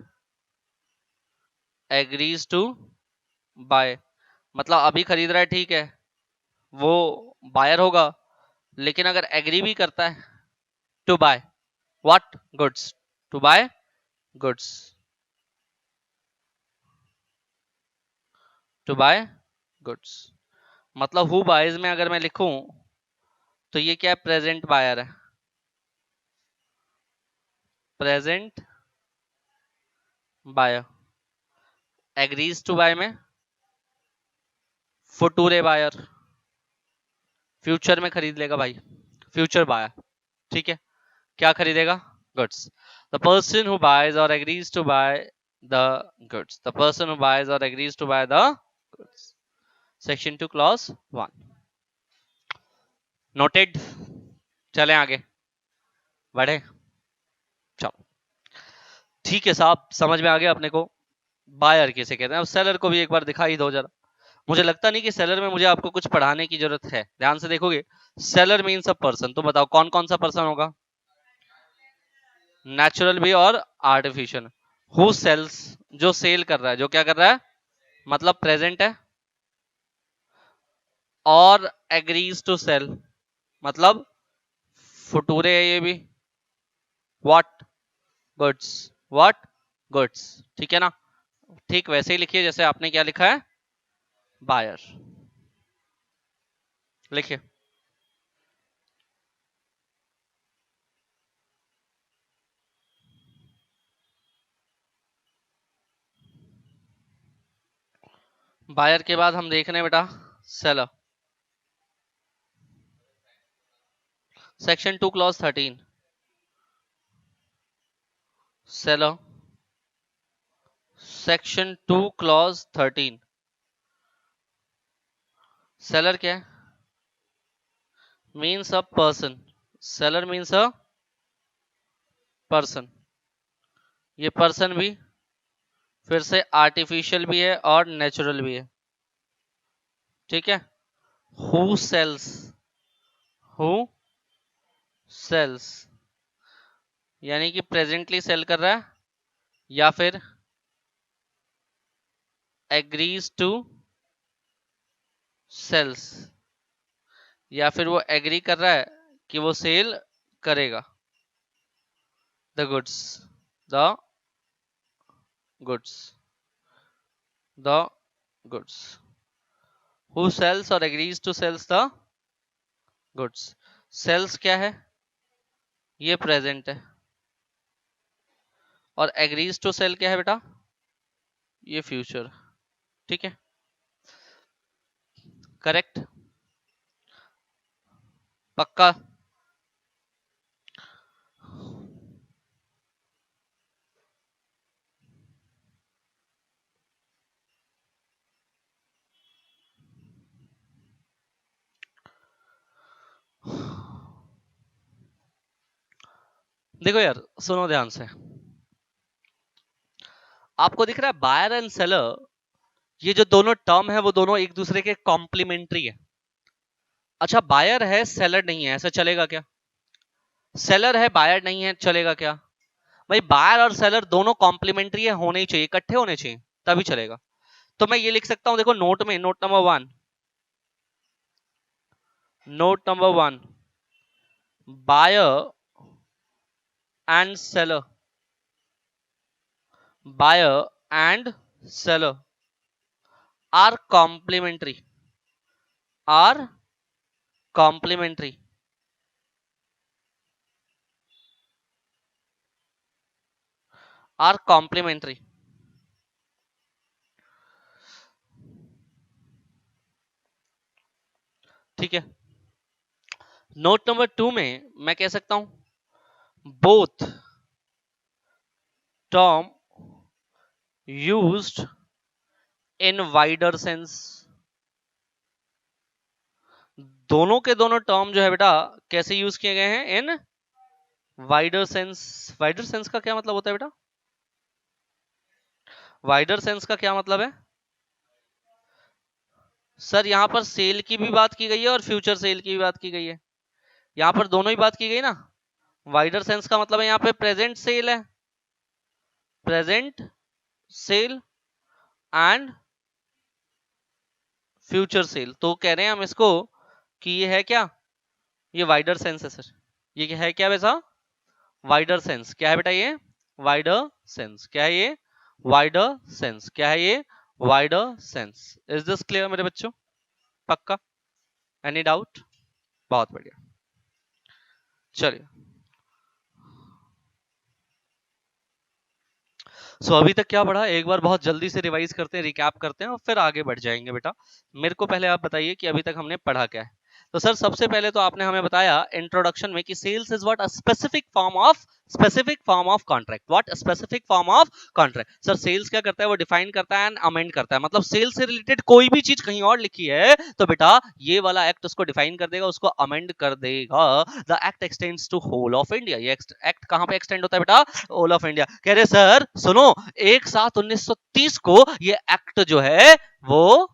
Agrees to buy मतलब अभी खरीद रहा है, ठीक है, वो बायर होगा, लेकिन अगर एग्री भी करता है to buy what goods, to buy goods, to buy goods, मतलब हु बाइज में अगर मैं लिखूं तो ये क्या है? प्रेजेंट बायर है। Present buyer. Agrees to buy में फुटूरे बायर, फ्यूचर में खरीद लेगा भाई, फ्यूचर बायर। ठीक है, क्या खरीदेगा? Goods. The person who buys or agrees to buy the goods, the person who buys or agrees to buy the goods. Section 2 clause 1 noted. चलें आगे बढ़े। चलो ठीक है साहब, समझ में आ गया अपने को बायर किसे कहते हैं। अब सेलर को भी एक बार दिखाई दो जरा। मुझे लगता नहीं कि सेलर में मुझे आपको कुछ पढ़ाने की जरूरत है, ध्यान से देखोगे। सेलर मीन्स अ पर्सन, तो बताओ कौन कौन सा पर्सन होगा? नेचुरल भी और आर्टिफिशियल। हु सेल्स, जो सेल कर रहा है, जो क्या कर रहा है, मतलब प्रेजेंट है। और एग्रीज टू सेल मतलब फुटूरे है ये भी। व्हाट गुड्स, व्हाट गुड्स, ठीक है ना? ठीक वैसे ही लिखिए जैसे आपने क्या लिखा है, बायर। लिखिए। बायर के बाद हम देख रहे हैं बेटा seller. Section 2 clause 13 seller. Section 2 clause 13 seller क्या है? Means a person. Seller means a person. ये पर्सन भी फिर से आर्टिफिशियल भी है और नेचुरल भी है। ठीक है, हु सेल्स, हु सेल्स यानी कि प्रेजेंटली सेल कर रहा है, या फिर एग्रीज टू सेल्स, या फिर वो एग्री कर रहा है कि वो सेल करेगा the goods, the goods, the goods. Who sells or agrees to sells the goods. Sales क्या है? ये प्रेजेंट है। और एग्रीज टू सेल क्या है बेटा? ये फ्यूचर। ठीक है, करेक्ट, पक्का। देखो यार, सुनो ध्यान से। आपको दिख रहा है बायर एंड सेलर, ये जो दोनों टर्म है वो दोनों एक दूसरे के कॉम्प्लीमेंट्री है। अच्छा, बायर है सेलर नहीं है, ऐसा चलेगा क्या? सेलर है बायर नहीं है, चलेगा क्या? भाई बायर और सेलर दोनों कॉम्प्लीमेंट्री है, होने ही चाहिए, इकट्ठे होने चाहिए, तभी चलेगा। तो मैं ये लिख सकता हूं, देखो नोट में, note number 1, note number 1, buyer and seller, buyer and seller are complementary, are complementary, are complementary. ठीक है, नोट नंबर 2 में मैं कह सकता हूं both term used in wider sense, दोनों के दोनों टर्म जो है बेटा कैसे यूज किए गए हैं? इन वाइडर सेंस। वाइडर सेंस का क्या मतलब होता है बेटा? वाइडर सेंस का क्या मतलब है सर? यहां पर सेल की भी बात की गई है और फ्यूचर सेल की भी बात की गई है, यहां पर दोनों ही बात की गई ना। वाइडर सेंस का मतलब है यहाँ पे प्रेजेंट सेल है, present sale and future sale. तो कह रहे हैं हम इसको कि ये है क्या, ये वाइडर सेंस है सर। ये है क्या वैसा? Wider sense. क्या है बेटा ये? Wider sense. क्या है ये? Wider sense. क्या है ये? Wider sense. Is this clear मेरे बच्चों? पक्का? Any doubt? बहुत बढ़िया, चलिए। अभी तक क्या पढ़ा, एक बार बहुत जल्दी से रिवाइज करते हैं, रिकैप करते हैं और फिर आगे बढ़ जाएंगे बेटा। मेरे को पहले आप बताइए कि अभी तक हमने पढ़ा क्या है। तो सर सबसे पहले तो आपने हमें बताया इंट्रोडक्शन में कि sales is what, a specific form of contract. What? Specific form of contract. Sir sales क्या करता है? वो डिफाइन करता है एंड अमेंड करता है। मतलब सेल्स से रिलेटेड कोई भी चीज कहीं और लिखी है तो बेटा ये वाला एक्ट उसको डिफाइन कर देगा, उसको अमेंड कर देगा। The act extends to whole of India. ये एक्ट कहां पे एक्सटेंड होता है बेटा? Whole of India. कह रहे सर सुनो, 1/7/1930 को ये एक्ट जो है वो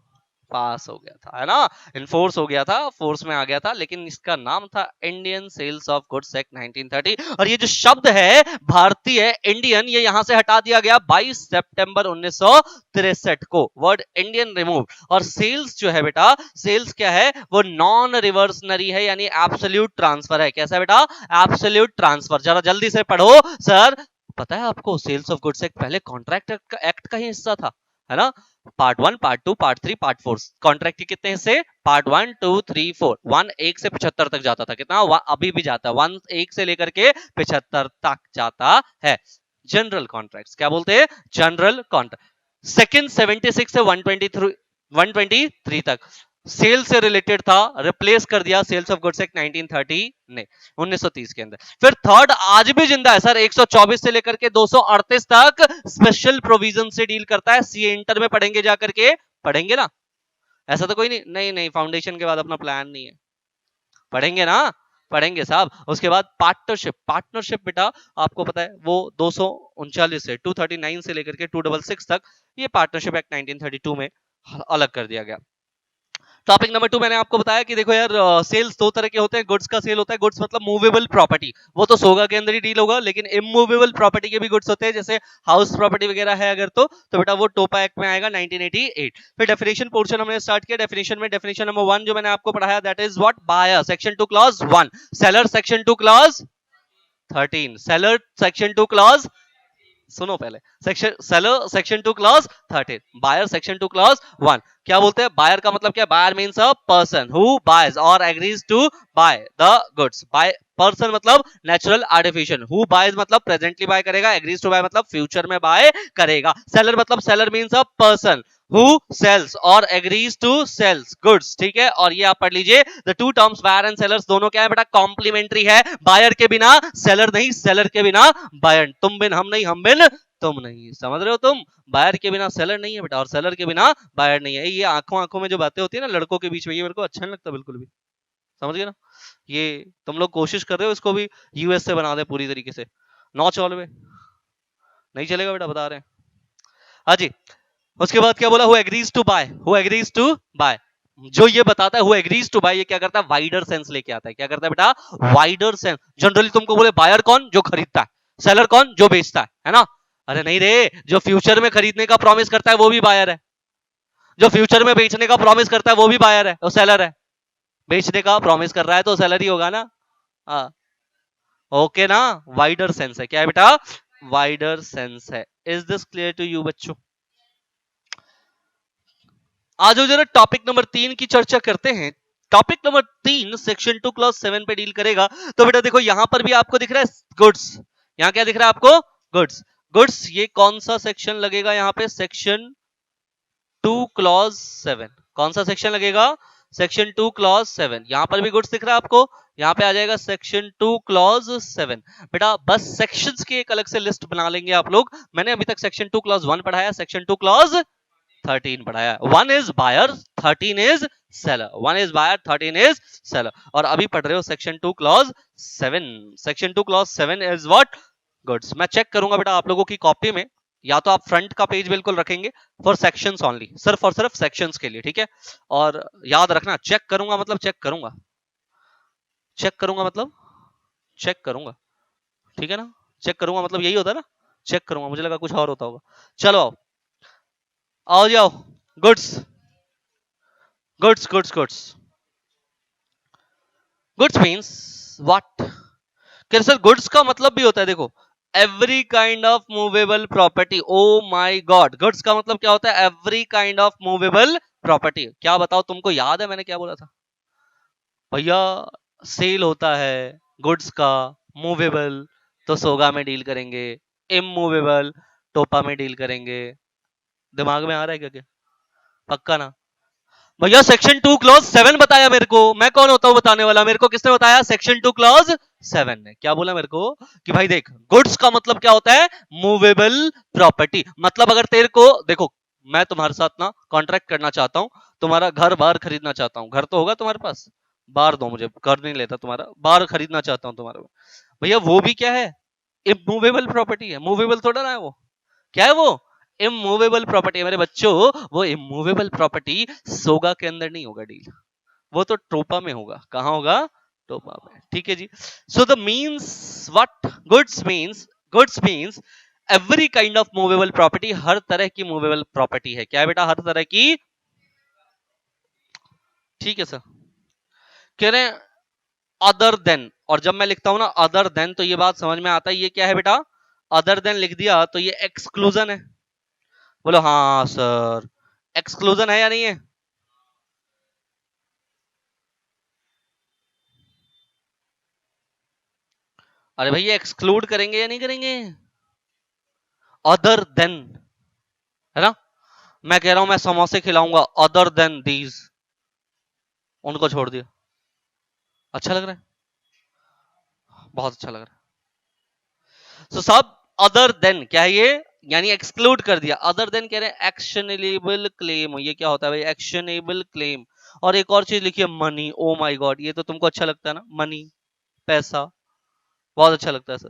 पास हो गया था, है ना, इनफोर्स हो गया था, फोर्स में आ गया था, लेकिन इसका नाम था Indian sales of goods act 1930। और ये जो शब्द है भारतीय, इंडियन, ये यहां से हटा दिया गया 22 सितंबर 1963 को, वर्ड इंडियन रिमूव। और सेल्स जो है बेटा, सेल्स क्या है? वो नॉन रिवर्सनरी है, यानी एब्सोल्यूट ट्रांसफर है। कैसा बेटा? Absolute transfer. जरा जल्दी से पढ़ो सर। पता है आपको सेल्स ऑफ गुड्स एक्ट पहले कॉन्ट्रैक्ट एक्ट का ही हिस्सा था, है ना। Part 1, part 2, part 3, part 4। Contract के कितने हिस्से? पार्ट 1, 2, 3, 4। 1 1 से 75 तक जाता था। कितना? अभी भी जाता है, 1 1 से लेकर के 75 तक जाता है। जनरल कॉन्ट्रैक्ट्स क्या बोलते हैं? General contract. सेकंड 76 से 123 तक सेल से रिलेटेड था, रिप्लेस कर दिया सेल्स ऑफ गुड्स एक्ट 1930 ने, 1930 के अंदर। फिर थर्ड आज भी जिंदा है सर, 124 से लेकर के 238 तक स्पेशल प्रोविजन से डील करता है। सीए इंटर में पढ़ेंगे जाकर के, पढ़ेंगे ना? ऐसा तो कोई नहीं, नहीं नहीं, फाउंडेशन के बाद अपना प्लान नहीं है, पढ़ेंगे ना? पढ़ेंगे साहब। उसके बाद पार्टनरशिप। पार्टनरशिप बेटा आपको पता है वो 239 से 239 से लेकर के 266 तक, ये पार्टनरशिप एक्ट 1932 में अलग कर दिया गया। टॉपिक नंबर 2 मैंने आपको बताया कि देखो यार, सेल्स दो तरह के होते हैं। गुड्स का सेल होता है, गुड्स मतलब मूवेबल प्रॉपर्टी, वो तो सोगा के अंदर ही डील होगा। लेकिन इमूवेबल प्रॉपर्टी के भी गुड्स होते हैं, जैसे हाउस प्रॉपर्टी वगैरह है अगर तो बेटा वो टोपा एक्ट में आएगा 1988। फिर डेफिनेशन पोर्शन हमने स्टार्ट किया। डेफिनेशन में डेफिनेशन नंबर 1 जो मैंने आपको पढ़ाया, that is what? Buyer, section 2 clause 1। Seller, section 2 clause 13। Seller, section 2 clause, सुनो पहले, section seller section 2 clause 13, buyer section 2 clause 1। क्या बोलते हैं? बायर का मतलब क्या? Buyer means a person who buys or agrees to buy the goods. Buy person मतलब natural artificial, who boys मतलब प्रेजेंटली बाय करेगा, एग्रीज टू बाय मतलब फ्यूचर में बाय करेगा। सेलर मतलब seller means a person who sells और agrees to sells goods, ठीक है। और ये आप पढ़ लीजिए, the two terms buyer and sellers दोनों क्या है बेटा? कॉम्प्लीमेंट्री है। बायर के बिना सेलर नहीं, सेलर के बिना बायर। तुम बिन हम नहीं, हम बिन तुम नहीं, समझ रहे हो तुम? बायर के बिना सेलर नहीं है बेटा, और सेलर के बिना बायर नहीं है। ये आंखों आंखों में जो बातें होती है ना लड़कों के बीच में, ये मेरे को अच्छा नहीं लगता बिल्कुल भी, समझ गए ना? ये तुम लोग कोशिश कर रहे हो इसको भी यूएस से बना दे पूरी तरीके से, नॉच ऑल में नहीं चलेगा बेटा, बता रहे हैं। हाँ जी। उसके बाद क्या बोला? Who agrees to buy, who agrees to buy. जो ये बताता है हु एग्रीज टू बाय, ये क्या करता है? वाइडर सेंस लेके आता है। क्या करता है बेटा? Wider sense. जनरली तुमको बोले बायर कौन? जो खरीदता है। सेलर कौन? जो बेचता है ना? अरे नहीं रे, जो फ्यूचर में खरीदने का प्रॉमिस करता है वो भी बायर है, जो फ्यूचर में बेचने का प्रॉमिस करता है वो भी बायर है, वो सेलर है। बेचने का प्रॉमिस कर रहा है तो सेलर ही होगा ना। हाँ, ओके ना? वाइडर सेंस है। क्या है बेटा? वाइडर सेंस है। Is this clear to you बच्चों? आज जरा टॉपिक नंबर 3 की चर्चा करते हैं। टॉपिक नंबर 3 सेक्शन 2 क्लॉज 7 पे डील करेगा। तो बेटा देखो यहां पर भी आपको दिख रहा है गुड्स, यहां क्या दिख रहा है आपको? गुड्स। गुड्स ये कौन सा सेक्शन लगेगा यहां पे? Section 2 clause 7। कौन सा सेक्शन लगेगा? Section 2 clause 7। यहां पर भी गुड्स दिख रहा है आपको, यहां पे आ जाएगा सेक्शन 2 क्लॉज 7। बेटा बस सेक्शंस की एक अलग से लिस्ट बना लेंगे आप लोग। मैंने अभी तक सेक्शन 2 क्लॉज 1 पढ़ाया, सेक्शन 2 क्लॉज 13 पढ़ाया। 1 is buyer, 13 is seller, 1 is buyer, 13 is seller. और अभी पढ़ रहे हो section 2 clause 7. Section 2 clause 7 is what? Goods. मैं चेक करूंगा बेटा आप लोगों की कॉपी में, या तो आप फ्रंट का पेज बिल्कुल रखेंगे फॉर सेक्शंस ओनली, सिर्फ और सिर्फ सेक्शंस के लिए, ठीक है? और याद रखना, चेक करूंगा मतलब चेक करूंगा, चेक करूंगा मतलब चेक करूंगा, ठीक है ना? चेक करूंगा मतलब यही होता है ना, चेक करूंगा, मुझे लगा कुछ और होता होगा. चलो आओ, आओ जाओ. Goods, goods, goods, goods. Goods means what? Sir goods का मतलब भी होता है, देखो, every kind of movable property. O my God, goods का मतलब क्या होता है? Every kind of movable property. क्या बताओ, तुमको याद है मैंने क्या बोला था? भैया सेल होता है गुड्स का, मूवेबल तो सोगा में डील करेंगे, इमूवेबल टोपा में डील करेंगे. दिमाग में आ रहा है क्या क्या? पक्का ना? भैया सेक्शन 2 क्लॉज 7 बताया मेरे को. मैं कौन होता हूं बताने वाला? मेरे को किसने बताया? सेक्शन 2 क्लॉज 7 ने. क्या बोला मेरे को? कि भाई देख, गुड्स का मतलब क्या होता है? Movable property. मतलब अगर तेरे को, देखो, मैं तुम्हारे साथ ना कॉन्ट्रैक्ट करना चाहता हूं, तुम्हारा घर बार खरीदना चाहता हूं. घर तो होगा तुम्हारे पास? बार दो मुझे, घर नहीं लेता तुम्हारा, बार खरीदना चाहता हूं तुम्हारा. भैया वो भी क्या है? इमूवेबल प्रॉपर्टी है. मूवेबल थोड़ा ना है वो. क्या है वो? इमूवेबल प्रॉपर्टी है मेरे बच्चों. वो इमूवेबल प्रॉपर्टी सोगा के अंदर नहीं होगा डील, वो तो टोपा में होगा. कहां होगा? टोपा में. ठीक है जी. So the means what? Goods means every kind of movable property. हर तरह की मूवेबल प्रॉपर्टी है. क्या है बेटा? हर तरह की. ठीक है सर. कह रहे हैं अदर देन, और जब मैं लिखता हूं ना अदर देन, तो ये बात समझ में आता है ये क्या है बेटा? अदर देन लिख दिया तो ये एक्सक्लूजन है. बोलो हाँ सर, एक्सक्लूजन है या नहीं है? अरे भैया एक्सक्लूड करेंगे या नहीं करेंगे? अदर देन, है ना? मैं कह रहा हूं मैं समोसे खिलाऊंगा, अदर देन दीज, उनको छोड़ दिया. अच्छा लग रहा है? बहुत अच्छा लग रहा है. तो सब अदर देन क्या है ये? यानी एक्सक्लूड कर दिया. अदर देन कह रहे हैं एक्शनेबल क्लेम. ये क्या होता है भाई? Actionable claim. और एक और चीज लिखिए, मनी. ओ माय गॉड, ये तो तुमको अच्छा लगता है ना, मनी, पैसा, बहुत अच्छा लगता है sir.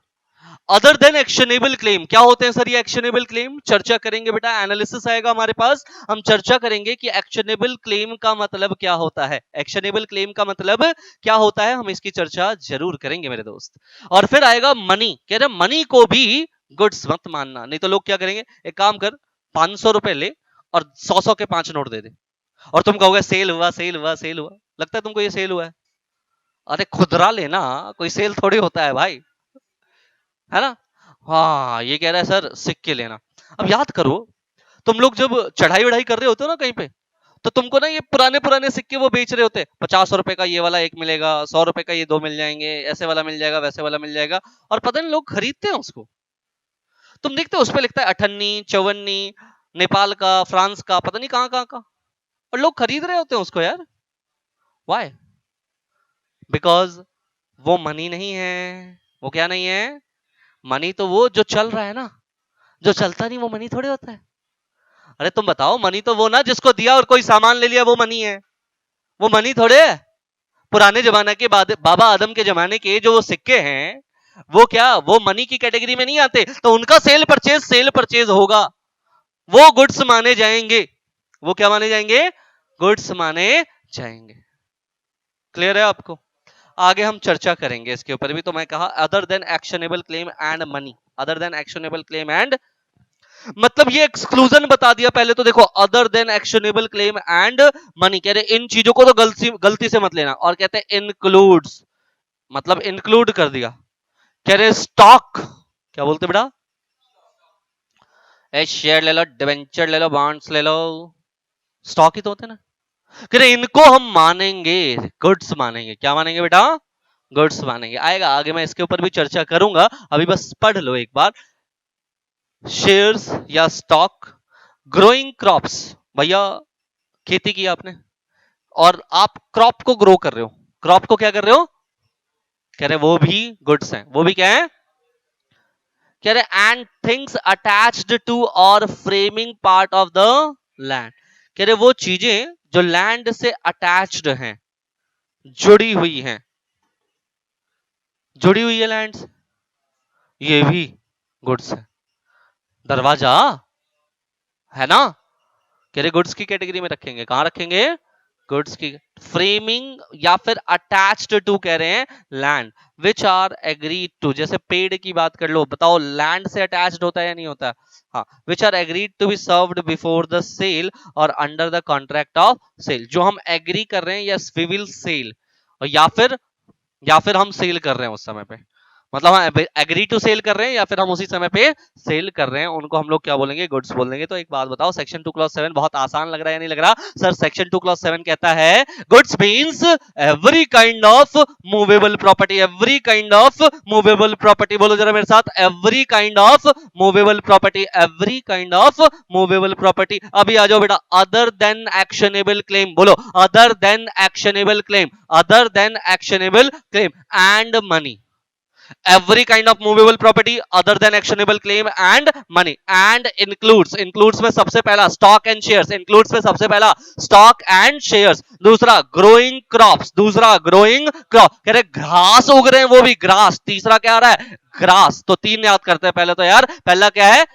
Other than actionable claim, क्या होते हैं सर ये एक्शनेबल क्लेम? चर्चा करेंगे बेटा, एनालिसिस आएगा हमारे पास, हम चर्चा करेंगे कि एक्शनेबल क्लेम का मतलब क्या होता है. एक्शनेबल क्लेम का मतलब क्या होता है, हम इसकी चर्चा जरूर करेंगे मेरे दोस्त. और फिर आएगा मनी. कह रहे मनी को भी गुड्स मत मानना, नहीं तो लोग क्या करेंगे, एक काम कर, 500 रुपए ले और 100 के 5 नोट दे दे, और तुम कहोगे सेल हुआ, सेल हुआ, सेल हुआ. लगता है तुमको ये सेल हुआ है? अरे खुदरा लेना, कोई सेल थोड़ी होता है भाई, है ना? हाँ, ये कह रहा है सर सिक्के लेना. अब याद करो, तुम लोग जब चढ़ाई वढ़ाई कर रहे होते हो ना कहीं पे, तो तुमको ना ये पुराने पुराने सिक्के वो बेच रहे होते, 50 रुपए का ये वाला एक मिलेगा, 100 रुपए का ये दो मिल जाएंगे, ऐसे वाला मिल जाएगा, वैसे वाला मिल जाएगा. और पता नहीं लोग खरीदते हैं उसको. तुम देखते हो उस पे लिखता है अठन्नी, चौवन्नी, नेपाल का, फ्रांस का, पता नहीं कहाँ कहाँ का, और लोग खरीद रहे होते हैं उसको यार. वाई? बिकॉज वो मनी नहीं है. वो क्या नहीं है? मनी तो वो जो चल रहा है ना, जो चलता नहीं वो मनी थोड़े होता है. अरे तुम बताओ, मनी तो वो ना जिसको दिया और कोई सामान ले लिया वो मनी है. वो मनी थोड़े है. पुराने जमाने के बाद बाबा आदम के जमाने के जो वो सिक्के हैं, वो क्या वो मनी की कैटेगरी में नहीं आते? तो उनका सेल परचेज होगा, वो गुड्स माने जाएंगे. वो क्या माने जाएंगे? गुड्स माने जाएंगे. क्लियर है आपको? आगे हम चर्चा करेंगे इसके ऊपर भी. तो मैं कहा other than actionable claim and money. Other than actionable claim and, मतलब ये एक्सक्लूजन बता दिया पहले तो. देखो, other than actionable claim and money, कह रहे इन चीजों को तो गलती गलती से मत लेना. और कहते हैं इंक्लूड्स, मतलब इंक्लूड कर दिया. कह रहे स्टॉक, क्या बोलते बेटा? शेयर ले लो, डिवेंचर ले लो, बॉन्ड्स ले लो, स्टॉक ही तो होते ना. कह रहे इनको हम मानेंगे, गुड्स मानेंगे. क्या मानेंगे बेटा? गुड्स मानेंगे. आएगा आगे, मैं इसके ऊपर भी चर्चा करूंगा. अभी बस पढ़ लो एक बार. शेयर्स या स्टॉक, ग्रोइंग क्रॉप्स. भैया खेती की आपने, और आप क्रॉप को ग्रो कर रहे हो. क्रॉप को क्या कर रहे हो? कह रहे वो भी गुड्स हैं. वो भी क्या है? कह रहे and things attached to or framing part of the land. कह रहे वो चीजें जो लैंड से अटैच्ड हैं, जुड़ी हुई हैं, जुड़ी हुई है लैंड से, ये भी गुड्स है। दरवाजा है ना, कह रहे गुड्स की कैटेगरी में रखेंगे, कहां रखेंगे, गुड्स की। फ्रेमिंग या फिर अटैच्ड टू कह रहे हैं land, which are agreed to, जैसे पेड़ की बात कर लो, बताओ लैंड से अटैच्ड होता है या नहीं होता। हाँ, which are agreed to be served before the sale or under the contract of sale, जो हम एग्री कर रहे हैं, यस वी विल सेल, या फिर हम सेल कर रहे हैं उस समय पे, मतलब हम एग्री टू सेल कर रहे हैं या फिर हम उसी समय पे सेल कर रहे हैं, उनको हम लोग क्या बोलेंगे, गुड्स बोल देंगे। तो एक बात बताओ, सेक्शन 2 क्लॉज 7 बहुत आसान लग रहा है या नहीं लग रहा सर? सेक्शन 2 क्लॉज 7 कहता है goods means every kind of movable property, every kind of movable property, बोलो जरा मेरे साथ, every kind of movable property, every kind of movable property. अभी आ जाओ बेटा, अदर देन एक्शनेबल क्लेम, बोलो other than actionable claim, other than actionable claim and money, every kind of movable property other than actionable claim and money, and includes में सबसे पहला stock and shares, includes में सबसे पहला stock and shares, दूसरा growing crops, दूसरा growing crop, कह रहे घास उग रहे हैं वो भी ग्रास, तीसरा क्या आ रहा है, ग्रास। तो तीन याद करते हैं पहले तो यार, पहला क्या है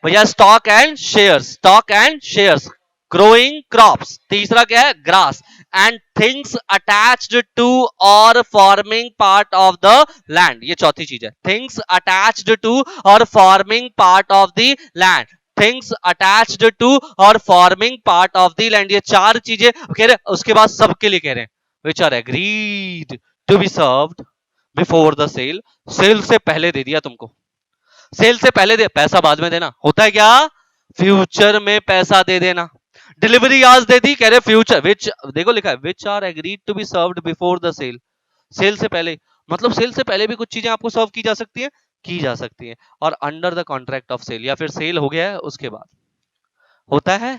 भैया, stock and shares, stock and shares, growing crops, तीसरा क्या है, grass, and things attached to or forming part of the land, ये चौथी चीज है, things attached to or forming part of the land, things attached to or forming part of the land, ये चार चीजें कह रहे। उसके बाद सबके लिए कह रहे हैं which are agreed to be served before the sale, sale से पहले दे दिया तुमको, सेल से पहले दे, पैसा बाद में देना होता है क्या, फ्यूचर में पैसा दे देना। डिलीवरी आज दे दी, कह रहे फ्यूचर, विच देखो लिखा है which are agreed to be served before the sale, sale से पहले, मतलब सेल से पहले भी कुछ चीजें आपको सर्व की जा सकती है, की जा सकती है, और under the contract of sale, या फिर सेल हो गया है उसके बाद होता है,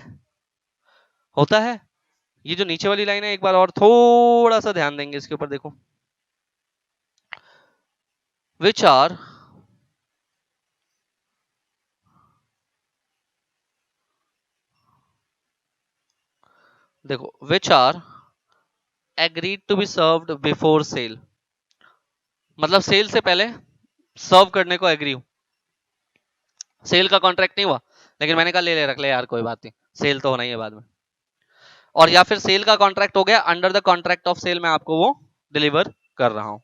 होता है। ये जो नीचे वाली लाइन है एक बार और थोड़ा सा ध्यान देंगे इसके ऊपर, देखो विच आर देखो which are agreed to be served before sale, मतलब सेल से पहले सर्व करने को एग्री हूं, सेल का कॉन्ट्रैक्ट नहीं हुआ लेकिन मैंने कहा ले ले रख ले यार कोई बात नहीं, सेल तो होना ही है बाद में, और या फिर सेल का कॉन्ट्रैक्ट हो गया, under the contract of sale मैं आपको वो डिलीवर कर रहा हूं।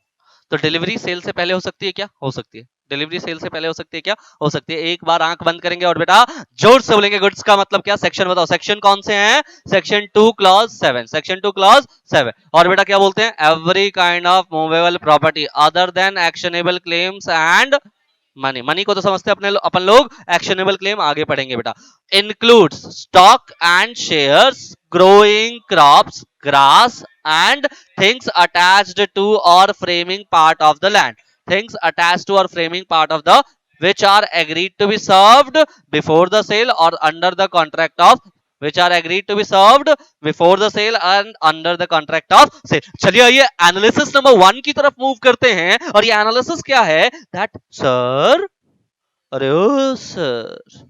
तो डिलीवरी सेल से पहले हो सकती है क्या, हो सकती है, डिलीवरी सेल से पहले हो सकती है क्या, हो सकती है। एक बार आंख बंद करेंगे और बेटा जोर से बोलेंगे गुड्स का मतलब क्या, सेक्शन बताओ, सेक्शन कौन से हैं, सेक्शन 2 क्लॉज 7, सेक्शन 2 क्लॉज 7, और बेटा क्या बोलते हैं, every kind of movable property other than actionable claims and money, money को तो समझते हैं अपने अपन लोग, एक्शनेबल क्लेम आगे पढ़ेंगे बेटा, includes stock and shares, growing crops, grass and things attached to or framing part of the land, things attached to or framing part of the which are agreed to be served before the sale or under the contract of which are agreed to be served before the sale and under the contract of sale। चलिए आइए analysis number 1 की तरफ move करते हैं, और ये analysis क्या है, दैट सर, अरे ओ सर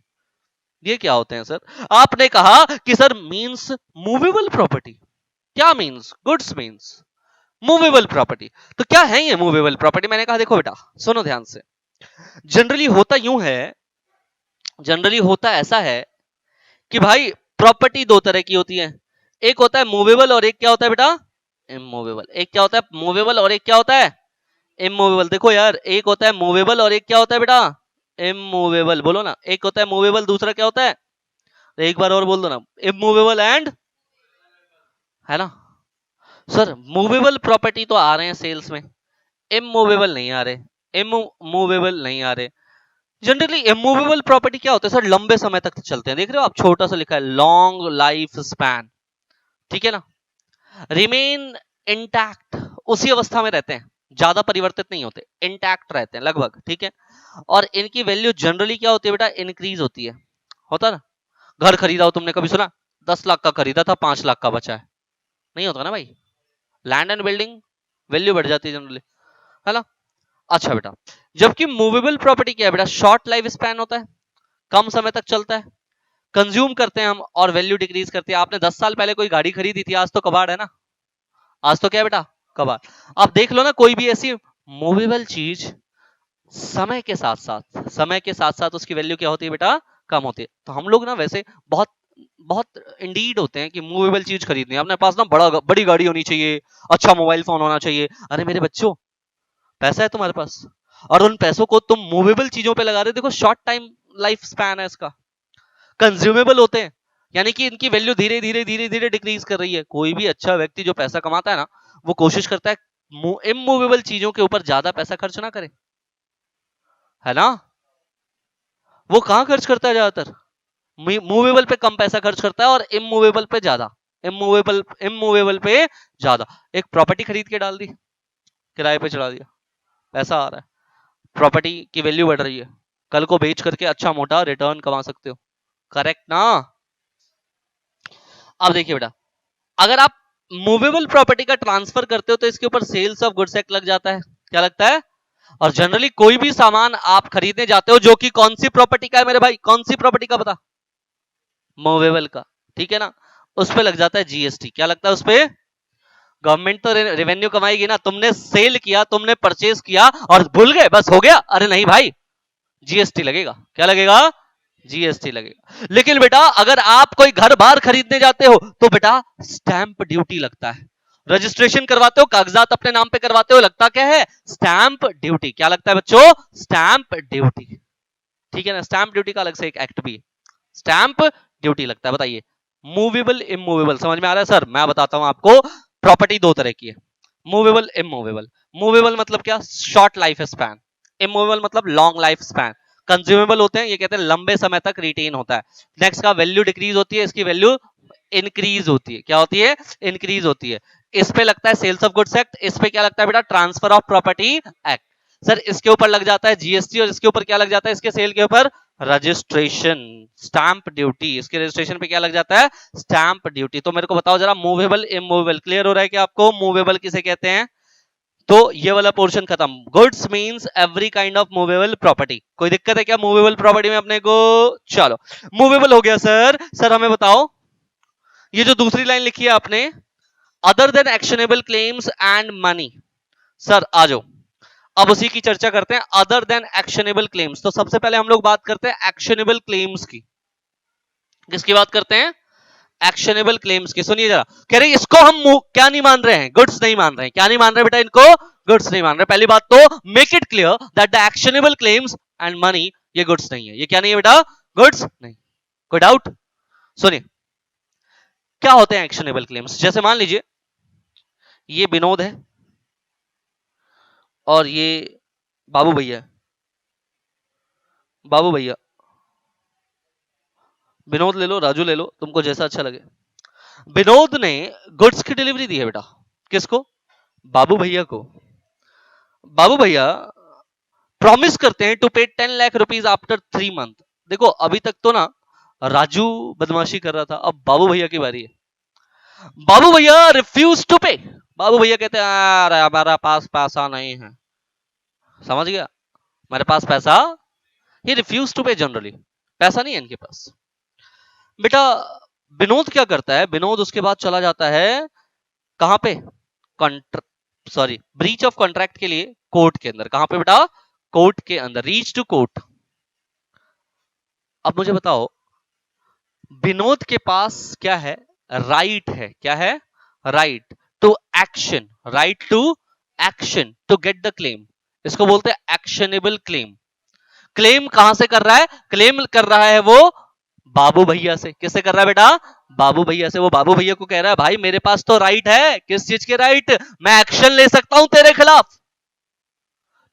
ये क्या होते हैं सर, आपने कहा कि सर मींस मूवेबल प्रॉपर्टी, क्या means, goods means movable property, तो क्या है ये मूवेबल प्रॉपर्टी, मैंने कहा देखो बेटा सुनो ध्यान से, जनरली होता यूं है, जनरली होता ऐसा है कि भाई प्रॉपर्टी दो तरह की होती है, एक होता है मूवेबल और एक क्या होता है बेटा, इमूवेबल, एक क्या होता है मूवेबल और एक क्या होता है इमूवेबल, देखो यार एक होता है मूवेबल और एक क्या होता है बेटा इमूवेबल, बोलो ना, एक होता है मूवेबल दूसरा क्या होता है, एक बार और बोल दो ना, इमूवेबल एंड, है ना। सर मूवेबल प्रॉपर्टी तो आ रहे हैं सेल्स में, इमूवेबल नहीं आ रहे, इमूवेबल नहीं आ रहे। जनरली इमूवेबल प्रॉपर्टी क्या होता है सर, लंबे समय तक चलते हैं, देख रहे हो आप छोटा सा लिखा है लॉन्ग लाइफ स्पैन, ठीक है ना, रिमेन इंटैक्ट, उसी अवस्था में रहते हैं, ज्यादा परिवर्तित नहीं होते, इंटैक्ट रहते हैं लगभग, ठीक है, और इनकी वैल्यू जनरली क्या होती है बेटा, इंक्रीज होती है, होता ना, घर खरीदा हो तुमने कभी सुना, 10 लाख का खरीदा था 5 लाख का बचा है, नहीं होता ना भाई, लैंड एंड बिल्डिंग वैल्यू बढ़ जाती है जनरली, है ना। अच्छा बेटा, जबकि मूवेबल प्रॉपर्टी क्या है बेटा, शॉर्ट लाइफ स्पैन होता है, कम समय तक चलता है, कंज्यूम करते हैं हम और वैल्यू डिक्रीज करती है। आपने 10 साल पहले कोई गाड़ी खरीदी थी, आज तो कबाड़ है ना, आज तो क्या है बेटा, कबाड़। आप देख लो ना कोई भी ऐसी मूवेबल चीज, समय के साथ साथ उसकी वैल्यू क्या होती है बेटा, कम होती है। तो हम लोग ना वैसे बहुत बहुत इंडीड होते हैं कि मूवेबल चीज खरीदनी है, अपने पास ना बड़ी गाड़ी होनी चाहिए, अच्छा मोबाइल फोन होना चाहिए। अरे मेरे बच्चों, पैसा है तुम्हारे पास और उन पैसों को तुम मूवेबल चीजों पे लगा रहे हो, देखो शॉर्ट टाइम लाइफ स्पैन है इसका, कंज्यूमेबल होते हैं, यानी कि इनकी वैल्यू धीरे धीरे धीरे धीरे डिक्रीज कर रही है। कोई भी अच्छा व्यक्ति जो पैसा कमाता है ना, वो कोशिश करता है इमूवेबल चीजों के ऊपर ज्यादा पैसा खर्च ना करे, है ना। वो कहां खर्च करता है ज्यादातर, मूवेबल पे कम पैसा खर्च करता है और इमूवेबल पे ज्यादा, इमूवेबल पे ज्यादा। एक प्रॉपर्टी खरीद के डाल दी, किराए पे चढ़ा दिया, पैसा आ रहा है, प्रॉपर्टी की वैल्यू बढ़ रही है, कल को बेच करके अच्छा मोटा रिटर्न कमा सकते हो, करेक्ट ना। अब देखिए बेटा, अगर आप मूवेबल प्रॉपर्टी का ट्रांसफर करते हो तो इसके ऊपर सेल्स ऑफ गुड्स एक्ट लग जाता है, क्या लगता है। और जनरली कोई भी सामान आप खरीदने जाते हो जो कि कौन सी प्रॉपर्टी का है मेरे भाई, कौन सी प्रॉपर्टी का बता, मूवेबल का, ठीक है ना, उस पे लग जाता है जीएसटी। क्या लगता है उस पे, गवर्नमेंट तो रेवेन्यू कमाएगी ना, तुमने सेल किया, तुमने परचेज किया और भूल गए, बस हो गया, अरे नहीं भाई, जीएसटी लगेगा। क्या लगेगा, जीएसटी लगेगा। लेकिन बेटा अगर आप कोई घर बार खरीदने जाते हो तो बेटा स्टैंप ड्यूटी लगता है, रजिस्ट्रेशन करवाते हो, कागजात अपने नाम पे करवाते हो, लगता क्या है, स्टैंप ड्यूटी। क्या लगता है बच्चों, स्टैंप ड्यूटी, ठीक है ना। स्टैंप ड्यूटी का अलग से एक एक्ट भी है, स्टैंप ड्यूटी लगता है। बताइए, मूवेबल इमूवेबल समझ में आ रहा है सर। मैं बताता हूं आपको, प्रॉपर्टी दो तरह की है, मूवेबल इमूवेबल। मूवेबल मतलब क्या, शॉर्ट लाइफ स्पैन, इमूवेबल मतलब लॉन्ग लाइफ स्पैन। कंज्यूमेबल होते हैं, ये कहते हैं लंबे समय तक रिटेन होता है। नेक्स्ट का वैल्यू डिक्रीज होती है, इसकी वैल्यू इंक्रीज होती है। क्या होती है, इंक्रीज होती है। इस पे लगता है सेल्स ऑफ गुड्स एक्ट, इस पे क्या लगता है बेटा, transfer of property act. Sir इसके ऊपर लग जाता है जीएसटी और इसके ऊपर क्या लग जाता है, इसके सेल के ऊपर रजिस्ट्रेशन, स्टैंप ड्यूटी। इसके रजिस्ट्रेशन पे क्या लग जाता है, स्टैंप ड्यूटी। तो मेरे को बताओ जरा, मूवेबल इमूवेबल क्लियर हो रहा है कि आपको, मूवेबल किसे कहते हैं। तो ये वाला पोर्शन खत्म। Goods means every kind of movable property. कोई दिक्कत है क्या मूवेबल प्रॉपर्टी में अपने को, चलो मूवेबल हो गया सर। सर हमें बताओ, ये जो दूसरी लाइन लिखी है आपने, other than actionable claims and money, sir आ जाओ अब उसी की चर्चा करते हैं, अदर देन एक्शनेबल क्लेम्स। तो सबसे पहले हम लोग बात करते हैं एक्शनेबल क्लेम्स की। किसकी बात करते हैं, एक्शनेबल क्लेम्स की। सुनिए जरा, कह रहे इसको हम क्या नहीं मान रहे हैं, गुड्स नहीं मान रहे हैं। क्या नहीं मान रहे बेटा, इनको गुड्स नहीं मान रहे। पहली बात तो make it clear that the actionable claims and money, ये गुड्स नहीं है। ये क्या नहीं है बेटा, गुड्स नहीं। कोई डाउट, सुनिए क्या होते हैं एक्शनेबल क्लेम्स। जैसे मान लीजिए ये विनोद है और ये बाबू भैया है। बाबू भैया, विनोद ले लो, राजू ले लो, तुमको जैसा अच्छा लगे। विनोद ने गुड्स की डिलीवरी दी है बेटा, किसको, बाबू भैया को। बाबू भैया प्रॉमिस करते हैं टू पे 10 लाख रुपीज आफ्टर 3 मंथ। देखो अभी तक तो ना राजू बदमाशी कर रहा था, अब बाबू भैया की बारी है। बाबू भैया रिफ्यूज टू पे। बाबू भैया कहते हैं अरे हमारा पास पैसा नहीं है, समझ गया, हमारे पास पैसा, ही रिफ्यूज टू पे, जनरली पैसा नहीं है इनके पास। बेटा विनोद क्या करता है, विनोद उसके बाद चला जाता है कहां पे, सॉरी ब्रीच ऑफ कॉन्ट्रैक्ट के लिए कोर्ट के अंदर। कहां पे बेटा, कोर्ट के अंदर, रीच टू कोर्ट। अब मुझे बताओ विनोद के पास क्या है, राइट है, क्या है, right to action, right to action to get the claim. इसको बोलते हैं एक्शनेबल क्लेम। क्लेम कहां से कर रहा है, क्लेम कर रहा है वो बाबू भैया से। किससे कर रहा है बेटा, बाबू भैया से। वो बाबू भैया को कह रहा है भाई मेरे पास तो राइट है, किस चीज के राइट, मैं एक्शन ले सकता हूं तेरे खिलाफ,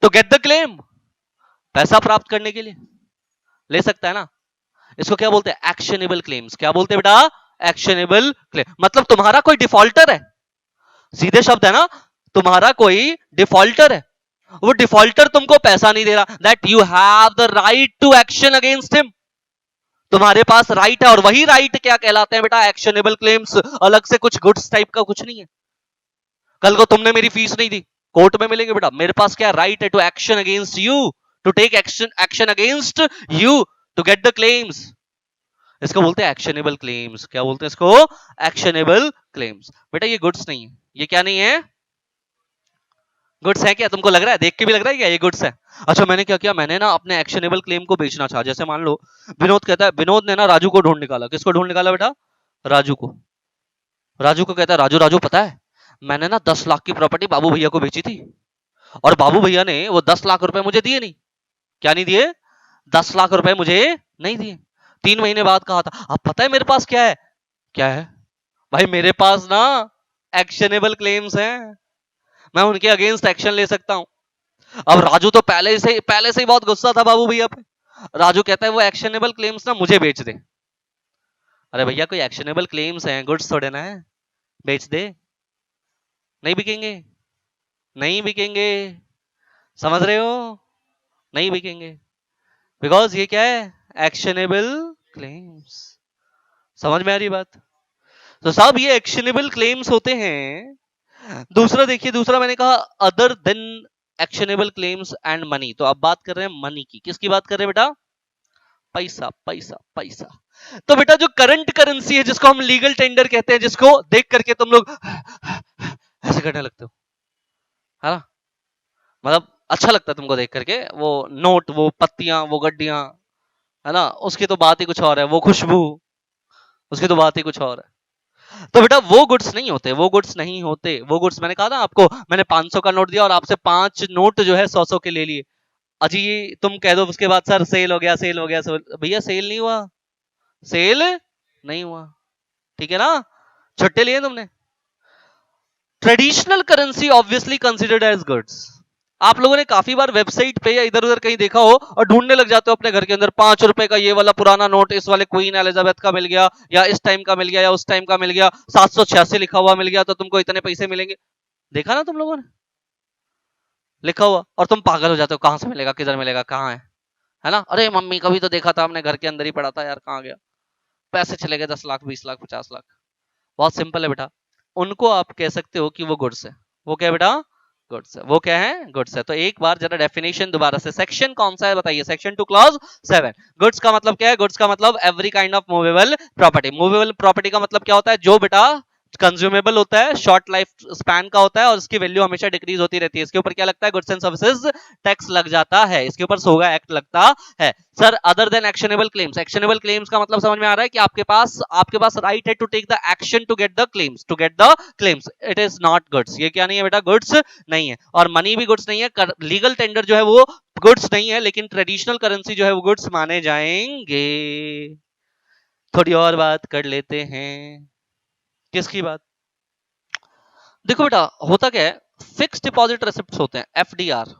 तो गेट द क्लेम, पैसा प्राप्त करने के लिए ले सकता है ना। इसको क्या बोलते हैं, एक्शनेबल क्लेम्स। क्या बोलते हैं बेटा, एक्शनेबल क्लेम। मतलब तुम्हारा कोई डिफॉल्टर है, सीधे शब्द है ना, तुम्हारा कोई डिफॉल्टर है, वो डिफॉल्टर तुमको पैसा नहीं दे रहा, that you have the right to action against him. तुम्हारे पास राइट है, और वही राइट क्या कहलाते हैं बेटा, एक्शनेबल क्लेम्स। अलग से कुछ गुड्स टाइप का कुछ नहीं है। कल को तुमने मेरी फीस नहीं दी, कोर्ट में मिलेंगे बेटा, मेरे पास क्या राइट है, to action against you, to take action against you to get the claims. इसको बोलते हैं एक्शनेबल क्लेम्स। क्या बोलते हैं इसको? Actionable claims. बेटा ये गुड्स नहीं है। ये क्या नहीं है? गुड्स है क्या? तुमको लग रहा है, देख के भी लग रहा है क्या ये गुड्स है? अच्छा, मैंने क्या किया, मैंने ना अपने एक्शनेबल क्लेम को बेचना चाहा। जैसे मान लो विनोद कहता है, विनोद ने ना राजू को ढूंढ निकाला। किसको ढूंढ निकाला बेटा? राजू को। राजू को कहता है, राजू राजू पता है मैंने ना 10 लाख की प्रॉपर्टी बाबू भैया को बेची थी, और बाबू भैया ने वो 10 लाख रुपए मुझे दिए नहीं। क्या नहीं दिए? 10 लाख रुपए मुझे नहीं दिए। 3 महीने बाद कहा था, अब पता है मेरे पास क्या है? क्या है भाई? मेरे पास ना एक्शनेबल क्लेम्स हैं, मैं उनके अगेंस्ट एक्शन ले सकता हूं। अब राजू तो पहले से ही बहुत गुस्सा था बाबू भैया पे। राजू कहता है वो एक्शनेबल क्लेम्स ना मुझे बेच दे। अरे भैया कोई एक्शनेबल क्लेम्स हैं, गुड्स थोड़े ना है, बेच दे। नहीं बिकेंगे, नहीं बिकेंगे, समझ रहे हो? नहीं बिकेंगे, बिकॉज ये क्या है? Actionable claims. समझ में आ रही बात? तो साहब ये एक्शनेबल क्लेम्स होते हैं। दूसरा देखिए, दूसरा मैंने कहा other than actionable claims and money. तो अब बात कर रहे हैं मनी की। किसकी बात कर रहे हैं बेटा? पैसा, पैसा, पैसा। तो बेटा जो करंट करेंसी है, जिसको हम लीगल टेंडर कहते हैं, जिसको देख करके तुम लोग ऐसे करने लगते हो, है ना? मतलब अच्छा लगता है तुमको देख करके, वो नोट, वो पत्तियां, वो गड्डियां, है ना? उसकी तो बात ही कुछ और है, वो खुशबू, उसकी तो बात ही कुछ और है। तो बेटा वो गुड्स नहीं होते, वो गुड्स नहीं होते। वो गुड्स, मैंने कहा ना आपको, मैंने 500 का नोट दिया और आपसे 5 नोट जो है 100 के ले लिए। अजी तुम कह दो उसके बाद, सर सेल हो गया, सेल हो गया। भैया सेल नहीं हुआ, सेल नहीं हुआ, ठीक है ना? छुट्टे लिए तुमने। Traditional currency obviously considered as goods. आप लोगों ने काफी बार वेबसाइट पे या इधर उधर कहीं देखा हो और ढूंढने लग जाते हो अपने घर के अंदर, 5 रुपए का ये वाला पुराना नोट इस वाले क्वीन एलिजाबेथ का मिल गया, या इस टाइम का मिल गया, या उस टाइम का मिल गया, 786 लिखा हुआ मिल गया तो तुमको इतने पैसे मिलेंगे। देखा ना तुम लोगों ने लिखा हुआ, और तुम पागल हो जाते हो, कहां से मिलेगा, किधर मिलेगा, कहां है ना? अरे मम्मी कभी तो देखा था हमने, घर के अंदर ही पड़ा था यार, कहां गया? पैसे चले गए, 10 लाख, 20 लाख, 50 लाख। बहुत सिंपल है बेटा, उनको आप कह सकते हो कि वो गुड्स है। वो क्या है बेटा? गुड्स है। वो क्या है? गुड्स है। तो एक बार जरा डेफिनेशन दोबारा से, सेक्शन कौन सा है बताइए? Section 2 clause 7। गुड्स का मतलब क्या है? गुड्स का मतलब every kind of movable property. Movable property का मतलब क्या होता है? जो बेटा कंज्यूमेबल होता है, शॉर्ट लाइफ स्पैन का होता है, और इसकी वैल्यू हमेशा डिक्रीज होती रहती है। इसके ऊपर क्या लगता है? गुड्स एंड सर्विसेज टैक्स लग जाता है, इसके ऊपर सोगा एक्ट लगता है। Sir other than actionable claims, actionable claims का मतलब समझ में आ रहा है कि आपके पास राइट है to take the action to get the claims, to get the claims. It is not goods. ये क्या नहीं है बेटा? गुड्स नहीं है। और मनी भी गुड्स नहीं है। लीगल टेंडर जो है वो गुड्स नहीं है, लेकिन ट्रेडिशनल करेंसी जो है वो गुड्स माने जाएंगे। थोड़ी और बात कर लेते हैं। किसकी बात? देखो बेटा होता क्या है, फिक्स डिपॉजिट रेसिप्ट होते हैं, एफडीआर,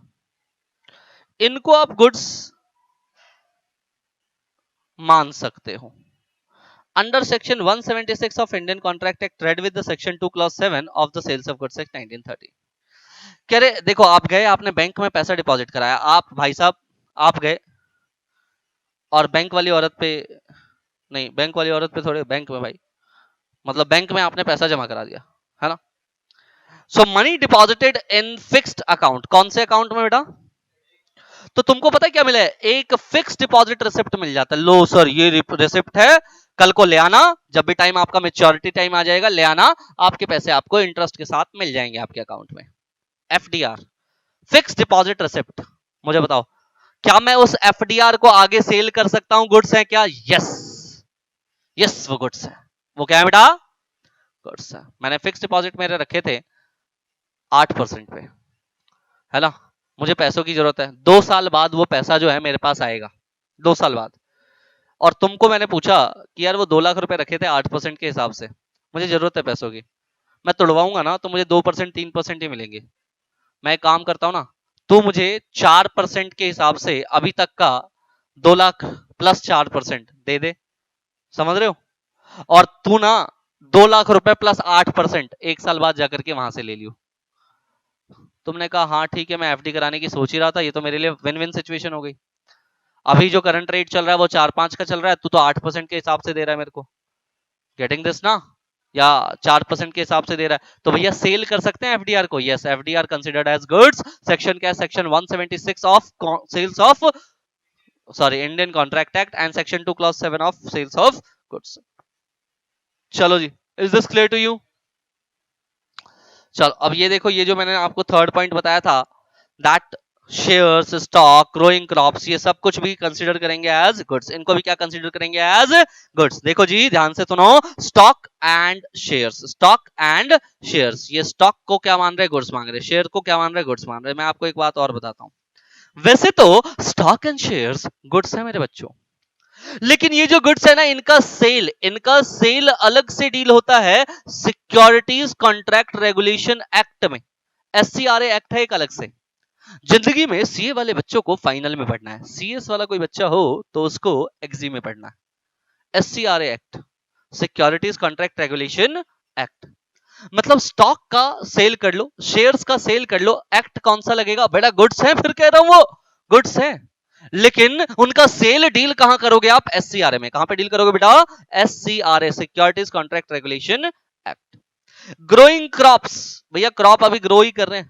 इनको आप गुड्स मान सकते हो। Under section 176 of Indian contract act, read with the section 2 clause 7 of the sales of goods act 1930। कह रहे देखो, आप गए, आपने बैंक में पैसा डिपॉजिट कराया, आप भाई साहब, आप गए और बैंक वाली औरत पे, नहीं बैंक वाली औरत पे थोड़े, बैंक में भाई, मतलब बैंक में आपने पैसा जमा करा दिया, है ना? So money deposited in fixed account, कौन से अकाउंट में बेटा? तो तुमको पता है क्या मिला है? एक फिक्स डिपॉजिट रिसिप्ट मिल जाता है। लो सर ये रिसिप्ट है, कल को ले आना, जब भी टाइम आपका मेच्योरिटी टाइम आ जाएगा ले आना, आपके पैसे आपको इंटरेस्ट के साथ मिल जाएंगे आपके अकाउंट में। FDR, fix deposit receipt. मुझे बताओ, क्या मैं उस एफडीआर को आगे सेल कर सकता हूं? गुड्स है क्या? यस, यस वो गुड्स है। वो क्या है बेटा? गुड्स है। मैंने फिक्स डिपॉजिट मेरे रखे थे 8% पे, है ना? मुझे पैसों की जरूरत है, 2 साल बाद वो पैसा जो है मेरे पास आएगा, 2 साल बाद। और तुमको मैंने पूछा कि यार वो 2 लाख रुपए रखे थे 8% के हिसाब से, मुझे जरूरत है पैसों की, मैं तुड़वाऊंगा ना तो मुझे 2% 3% ही मिलेंगे। मैं एक काम करता हूं ना, तू मुझे 4% के हिसाब से अभी तक का 2 लाख प्लस 4% दे दे, समझ रहे हो? और तू ना 2 लाख रुपए प्लस 8% 1 साल बाद जाकर के वहां से ले लियो। तुमने कहा हाँ ठीक है, मैं एफडी कराने की सोच ही रहा था, ये तो मेरे लिए विन विन सिचुएशन हो गई। अभी जो करंट रेट चल रहा है वो 4-5 का चल रहा है, तू तो 8% के हिसाब से दे रहा है मेरे को, गेटिंग दिस ना? या 4% के हिसाब से दे रहा है, तो भैया सेल कर सकते हैं एफडीआर को। Yes, FDR considered as goods. Section क्या है? Section 176 of sales of sorry Indian contract act and section 2 clause 7 of sales of goods. चलो जी, is this clear to you? चलो अब ये देखो, ये जो मैंने आपको थर्ड पॉइंट बताया था, that shares, stock, growing crops, ये सब कुछ भी कंसीडर करेंगे एज गुड्स। इनको भी क्या कंसीडर करेंगे? As goods. देखो जी ध्यान से सुनो, stock and shares, stock and shares, ये स्टॉक को क्या मान रहे? गुड्स मान रहे। शेयर को क्या मान रहे? गुड्स मान रहे। मैं आपको एक बात और बताता हूं, वैसे तो स्टॉक एंड शेयर्स गुड्स है मेरे बच्चों, लेकिन ये जो गुड्स है ना, इनका सेल अलग से डील होता है सिक्योरिटीज कॉन्ट्रैक्ट रेगुलेशन एक्ट में। एससीआरए एक्ट है एक अलग से। जिंदगी में सीए वाले बच्चों को फाइनल में पढ़ना है, सीएस वाला कोई बच्चा हो तो उसको एग्जी में पढ़ना है। SCRA act, securities contract regulation act. मतलब स्टॉक का सेल कर लो, शेयर्स का सेल कर लो, एक्ट कौन सा लगेगा बेटा? गुड्स है, फिर कह रहा हूं वो गुड्स है। लेकिन उनका सेल डील कहां करोगे आप? एससीआरए में। कहां पे डील करोगे बेटा? SCRA, securities contract regulation act. Growing crops, भैया क्रॉप अभी ग्रो ही कर रहे हैं,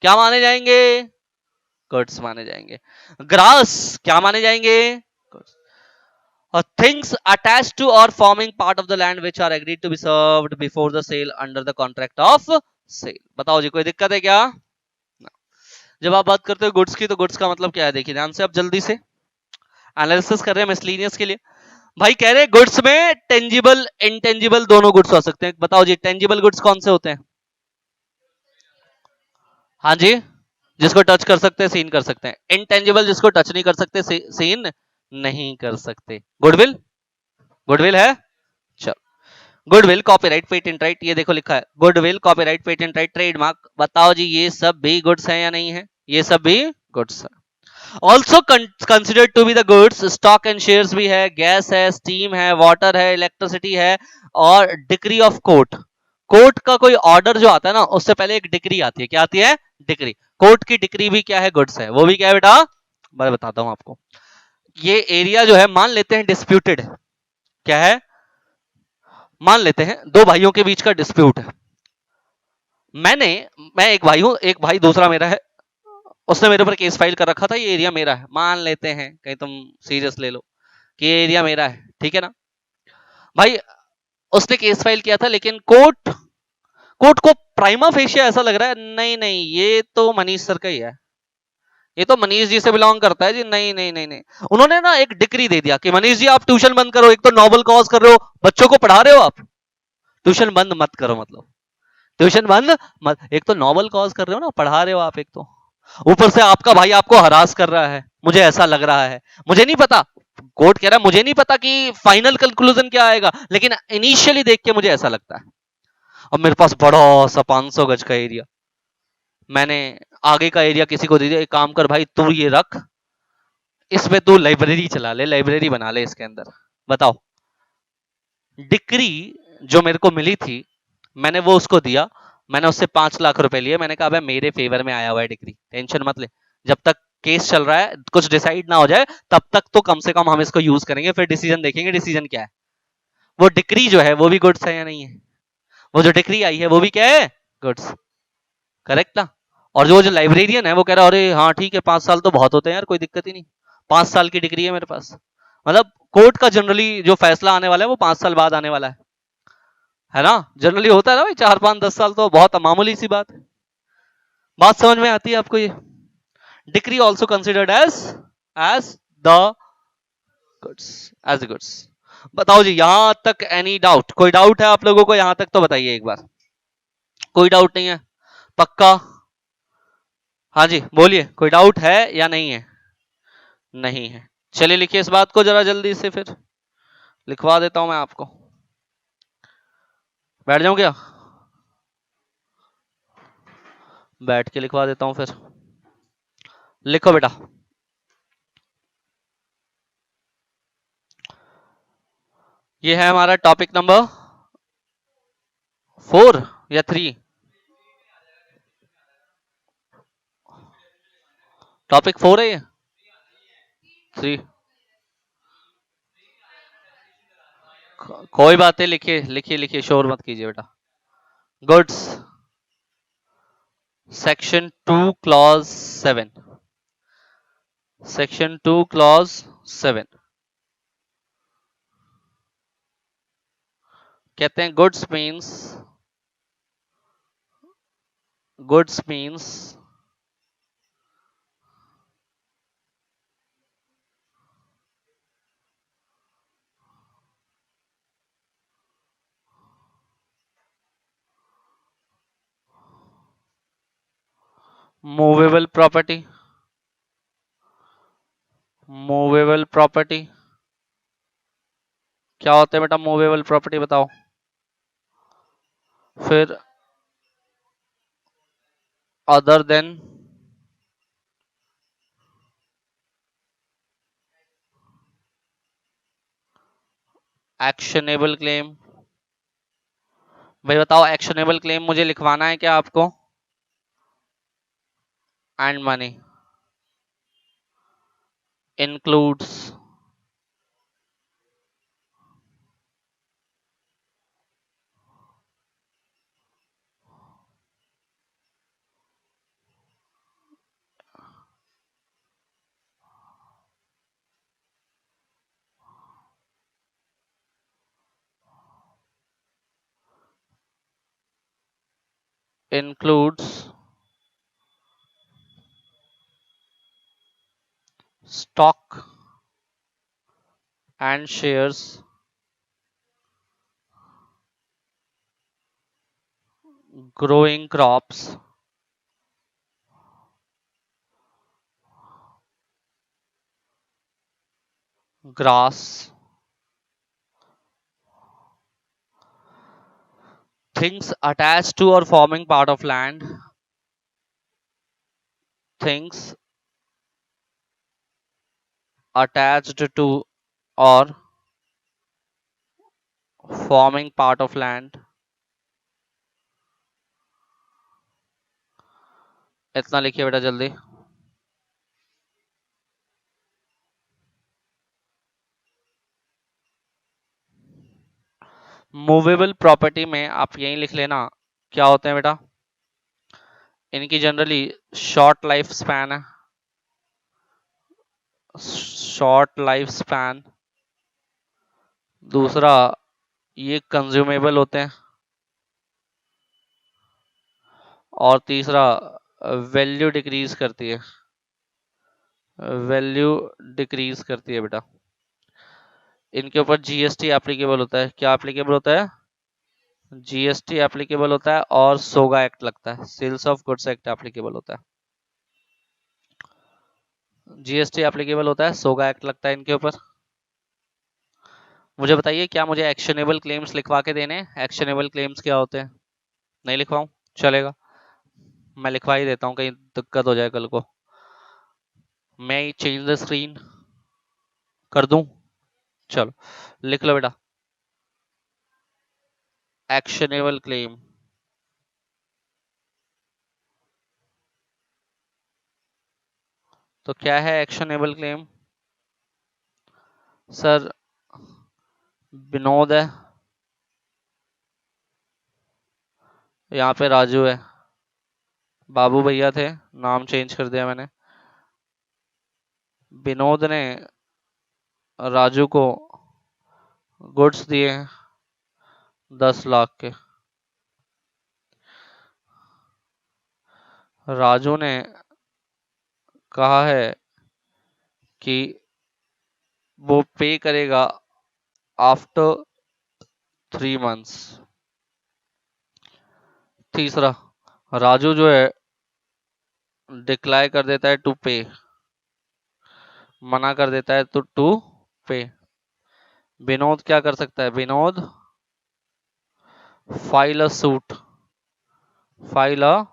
क्या माने जाएंगे? गुड्स माने जाएंगे। ग्रास क्या माने जाएंगे? things attached to or forming part of the land which are agreed to be served before the sale under the contract of sale। बताओ जी, कोई दिक्कत है क्या? जब आप बात करते हो गुड्स की, तो गुड्स का मतलब क्या है? देखिए ध्यान से, आप जल्दी से एनालिसिस कर रहे हैं मिसलेनियस के लिए। भाई कह रहे हैं गुड्स में टेंजिबल इंटेंजिबल दोनों गुड्स हो सकते हैं। बताओ जी, टेंजिबल गुड्स कौन से होते हैं? हाँ जी, जिसको टच कर सकते हैं, सीन कर सकते हैं। इंटेंजिबल जिसको टच नहीं कर सकते, सीन नहीं कर सकते। गुडविल, गुडविल है। चलो, गुडविल, कॉपीराइट, पेटेंट राइट, ये देखो लिखा है goodwill, copyright, patent right, trademark. बताओ जी ये सब भी गुड्स हैं या नहीं है? ये सब भी गुड्स है। Also considered to be the goods, stock and shares भी है, गैस है, स्टीम है, वाटर है, इलेक्ट्रिसिटी है, और डिक्री ऑफ कोर्ट। कोर्ट का कोई ऑर्डर जो आता है ना, उससे पहले एक डिक्री आती है। क्या आती है? डिक्री। कोर्ट की डिक्री भी क्या है? गुड्स है। वो भी क्या है बेटा? मैं बताता हूं आपको। ये एरिया जो है, मान लेते हैं डिस्प्यूटेड है। क्या है? मान लेते हैं दो भाइयों के बीच का डिस्प्यूट है। मैंने मैं एक भाई हूं, एक भाई दूसरा मेरा है, उसने मेरे ऊपर केस फाइल कर रखा था, ये एरिया मेरा है। मान लेते हैं, कहीं तुम सीरियस ले लो कि ये एरिया मेरा है, ठीक है ना भाई? उसने केस फाइल किया था, लेकिन कोर्ट कोर्ट को प्राइमा फेशिया ऐसा लग रहा है, नहीं नहीं ये तो मनीष सर का ही है, ये तो मनीष जी से बिलोंग करता है जी। नहीं नहीं नहीं नहीं, उन्होंने ना एक डिक्री दे दिया कि मनीष जी आप ट्यूशन बंद करो। एक तो नॉबल कॉज कर रहे हो, बच्चों को पढ़ा रहे हो आप, ट्यूशन बंद मत करो। मतलब ट्यूशन बंद मत, एक तो नॉबल कॉज कर रहे हो ना, पढ़ा रहे हो आप, एक तो ऊपर से आपका भाई आपको हरास कर रहा है। मुझे ऐसा लग रहा है, मुझे नहीं पता, कोर्ट कह रहा है मुझे नहीं पता कि फाइनल कंक्लूजन क्या आएगा, लेकिन इनिशियली देख के मुझे ऐसा लगता है। अब मेरे पास बड़ा सा 500 गज का एरिया, मैंने आगे का एरिया किसी को दे दिया, एक काम कर भाई तू ये रख, इसमें तू लाइब्रेरी चला ले, लाइब्रेरी बना ले इसके अंदर। बताओ, डिक्री जो मेरे को मिली थी, मैंने वो उसको दिया, मैंने उससे 5 लाख रुपए लिए। मैंने कहा भाई मेरे फेवर में आया हुआ है डिग्री, टेंशन मत ले, जब तक केस चल रहा है, कुछ डिसाइड ना हो जाए, तब तक तो कम से कम हम इसको यूज करेंगे, फिर डिसीजन देखेंगे डिसीजन क्या है। वो डिग्री जो है वो भी गुड्स है या नहीं है? वो जो डिग्री आई है वो भी क्या है? गुड्स। करेक्ट ना? और जो जो लाइब्रेरियन है वो कह रहा है अरे हाँ ठीक है, 5 साल तो बहुत होते हैं यार, कोई दिक्कत ही नहीं, 5 साल की डिग्री है मेरे पास। मतलब कोर्ट का जनरली जो फैसला आने वाला है वो 5 साल बाद आने वाला है ना? जनरली होता है ना भाई, 4 5 10 साल तो बहुत मामूली सी बात है। बात समझ में आती है आपको? ये decree also considered as the goods, as goods. बताओ जी यहां तक एनी डाउट? कोई डाउट है आप लोगों को यहां तक? तो बताइए एक बार। कोई डाउट नहीं है? पक्का? हाँ जी बोलिए, कोई डाउट है या नहीं है? नहीं है। चलिए लिखिए इस बात को जरा जल्दी से, फिर लिखवा देता हूं मैं आपको। बैठ जाऊं क्या? बैठ के लिखवा देता हूं फिर। लिखो बेटा। ये है हमारा टॉपिक नंबर 4 या 3? टॉपिक 4 है ये? 3? कोई बात है, लिखिए लिखिए लिखिए, शोर मत कीजिए बेटा। Goods, section 2 clause 7, section 2 clause 7 कहते हैं goods means movable property. Movable property क्या होता है बेटा? मूवेबल प्रॉपर्टी बताओ। फिर अदर देन एक्शनेबल क्लेम। भाई बताओ, एक्शनेबल क्लेम मुझे लिखवाना है क्या आपको? And money includes includes stock and shares, growing crops, grass, things attached to or forming part of land, things attached to or forming part of land। इतना लिखिए बेटा जल्दी। मूवेबल प्रॉपर्टी में आप यही लिख लेना क्या होते हैं बेटा। इनकी जनरली शॉर्ट लाइफ स्पैन है, शॉर्ट लाइफ स्पैन। दूसरा, ये कंज्यूमेबल होते हैं। और तीसरा, वैल्यू डिक्रीज करती है, वैल्यू डिक्रीज करती है बेटा। इनके ऊपर जीएसटी एप्लीकेबल होता है। क्या एप्लीकेबल होता है? जीएसटी एप्लीकेबल होता है और सोगा एक्ट लगता है, sales of goods act applicable होता है। जीएसटी एप्लीकेबल होता है, सोगा एक्ट लगता है इनके ऊपर। मुझे बताइए, क्या मुझे एक्शनेबल क्लेम्स लिखवा के देने? एक्शनेबल क्लेम्स क्या होते हैं? नहीं लिखवाऊं? चलेगा, मैं लिखवा ही देता हूँ, कहीं दिक्कत हो जाए कल को। मैं चेंज द स्क्रीन कर दूं? चलो लिख लो बेटा, एक्शनेबल क्लेम। तो क्या है एक्शनेबल क्लेम? सर, विनोद है, यहाँ पे राजू है। बाबू भैया थे, नाम चेंज कर दिया मैंने। विनोद ने राजू को गुड्स दिए हैं 10 लाख के। राजू ने कहा है कि वो पे करेगा आफ्टर 3 मंथ्स। तीसरा, राजू जो है डिक्लाइन कर देता है टू पे, मना कर देता है तो टू पे। विनोद क्या कर सकता है? Vinod file a suit, file a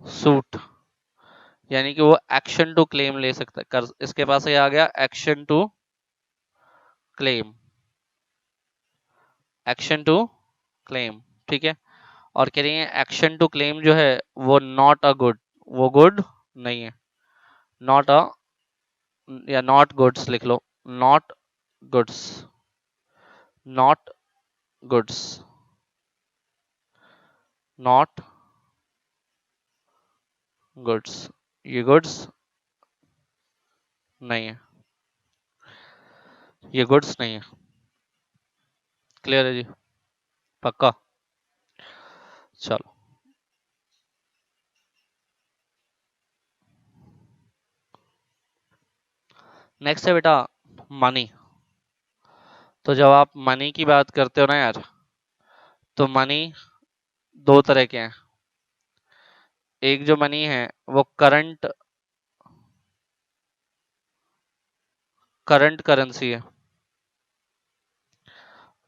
suit, यानी कि वो एक्शन टू क्लेम ले सकता है। कर, इसके पास ये आ गया action to claim, action to claim, ठीक है। और कह रही है एक्शन टू क्लेम जो है वो नॉट अ गुड, वो गुड नहीं है। नॉट अ, या नॉट गुड्स लिख लो, not goods, not goods, not goods, ये गुड्स नहीं है। ये गुड्स नहीं है। क्लियर है जी? पक्का? चलो नेक्स्ट है बेटा मनी। तो जब आप मनी की बात करते हो ना यार, तो मनी दो तरह के हैं। एक जो मनी है वो करंट करंट करेंसी है,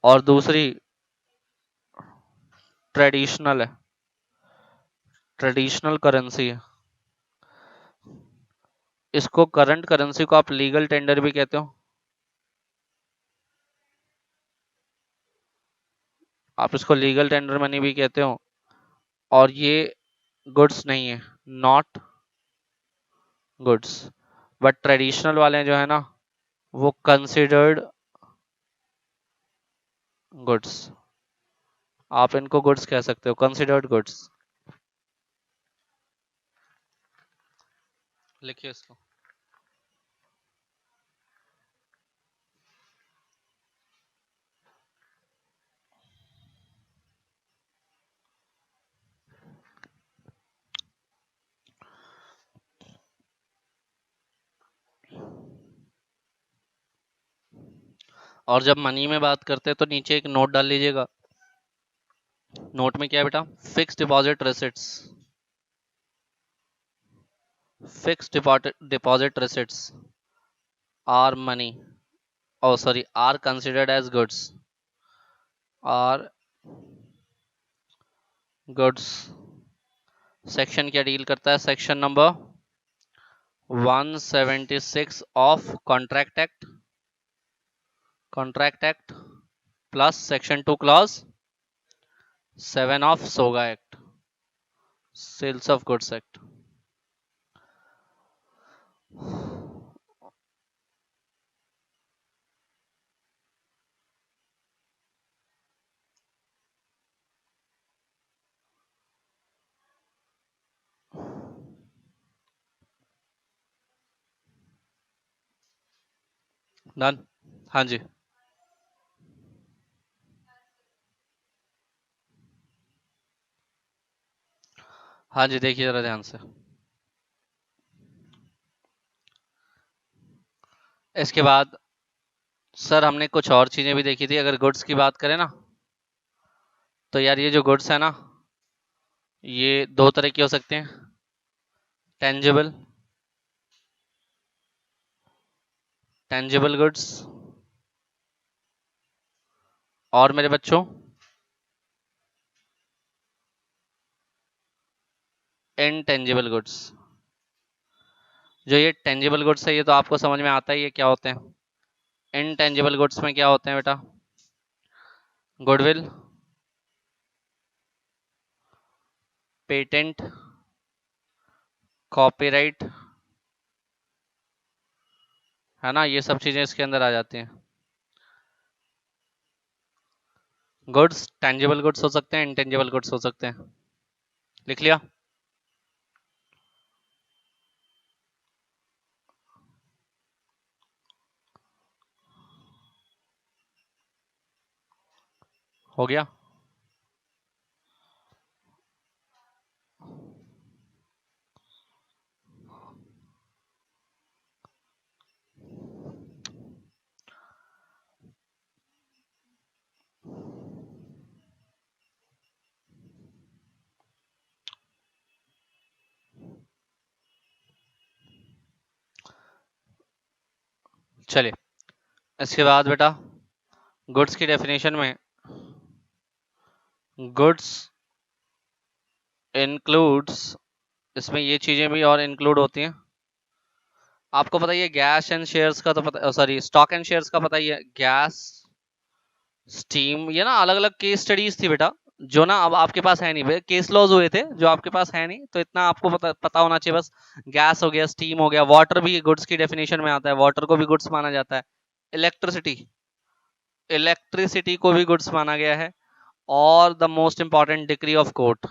और दूसरी ट्रेडिशनल है, ट्रेडिशनल करेंसी है। इसको करंट करेंसी को आप लीगल टेंडर भी कहते हो, आप इसको लीगल टेंडर मनी भी कहते हो, और ये गुड्स नहीं है, नॉट गुड्स। बट ट्रेडिशनल वाले जो है ना, वो कंसिडर्ड गुड्स। आप इनको गुड्स कह सकते हो, कंसिडर्ड गुड्स। लिखिए इसको। और जब मनी में बात करते हैं तो नीचे एक नोट डाल लीजिएगा। नोट में क्या है बेटा? Fix deposit receipts. Fix deposit receipts are money, oh sorry, are considered as goods, are goods। Section क्या डील करता है? Section number 176 of contract act plus section 2 clause 7 of SOGA act, sales of goods act. Done? हाँ जी। हाँ जी, देखिए जरा ध्यान से। इसके बाद सर हमने कुछ और चीजें भी देखी थी। अगर गुड्स की बात करें ना, तो यार ये जो गुड्स है ना, ये दो तरह के हो सकते हैं। टेंजिबल टेंजिबल गुड्स, और मेरे बच्चों इनटेंजिबल गुड्स। जो ये टेंजिबल गुड्स है ये तो आपको समझ में आता ही है क्या होते हैं। इनटेंजिबल गुड्स में क्या होते हैं बेटा? गुडविल, पेटेंट, कॉपीराइट, है ना, ये सब चीजें इसके अंदर आ जाती हैं। गुड्स टेंजिबल गुड्स हो सकते हैं, इनटेंजिबल गुड्स हो सकते हैं। लिख लिया? हो गया? चलिए इसके बाद बेटा गुड्स की डेफिनेशन में गुड्स इंक्लूड्स, इसमें ये चीजें भी और इंक्लूड होती हैं। आपको पता ही है गैस एंड शेयर्स का, तो पता, सॉरी, स्टॉक एंड शेयर्स का पता ही है। गैस, स्टीम, ये ना अलग अलग केस स्टडीज थी बेटा, जो ना अब आपके पास है नहीं। केस लॉज हुए थे जो आपके पास है नहीं, तो इतना आपको पता होना चाहिए बस। गैस हो गया, स्टीम हो गया, वाटर भी गुड्स की डेफिनेशन में आता है, वाटर को भी गुड्स माना जाता है। इलेक्ट्रिसिटी इलेक्ट्रिसिटी को भी गुड्स माना गया है। और the most important, degree of court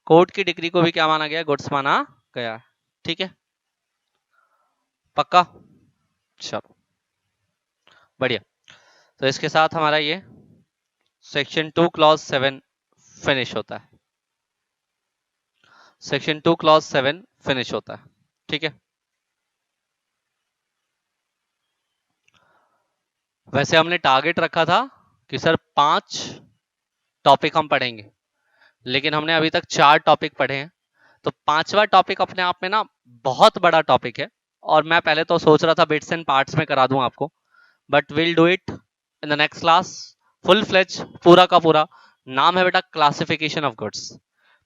court की डिग्री को भी क्या माना गया? गुड्स माना गया। ठीक है? पक्का? चलो बढ़िया। तो इसके साथ हमारा ये सेक्शन 2 क्लॉज 7 फिनिश होता है। सेक्शन 2 क्लॉज 7 फिनिश होता है। ठीक है, वैसे हमने टारगेट रखा था कि सर 5 टॉपिक हम पढ़ेंगे, लेकिन हमने अभी तक 4 टॉपिक पढ़े हैं। तो 5वां टॉपिक अपने आप में ना बहुत बड़ा टॉपिक है, और मैं पहले तो सोच रहा था बिट्स एंड पार्ट्स में करा दूं आपको, but will do it in the next class full fledge, पूरा का पूरा। नाम है बेटा क्लासिफिकेशन ऑफ गुड्स।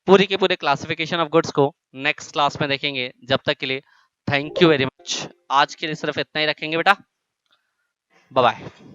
पूरी के पूरे क्लासिफिकेशन ऑफ गुड्स को नेक्स्ट क्लास में देखेंगे। जब तक के लिए थैंक यू वेरी मच। आज के लिए सिर्फ इतना ही रखेंगे बेटा। Bye bye.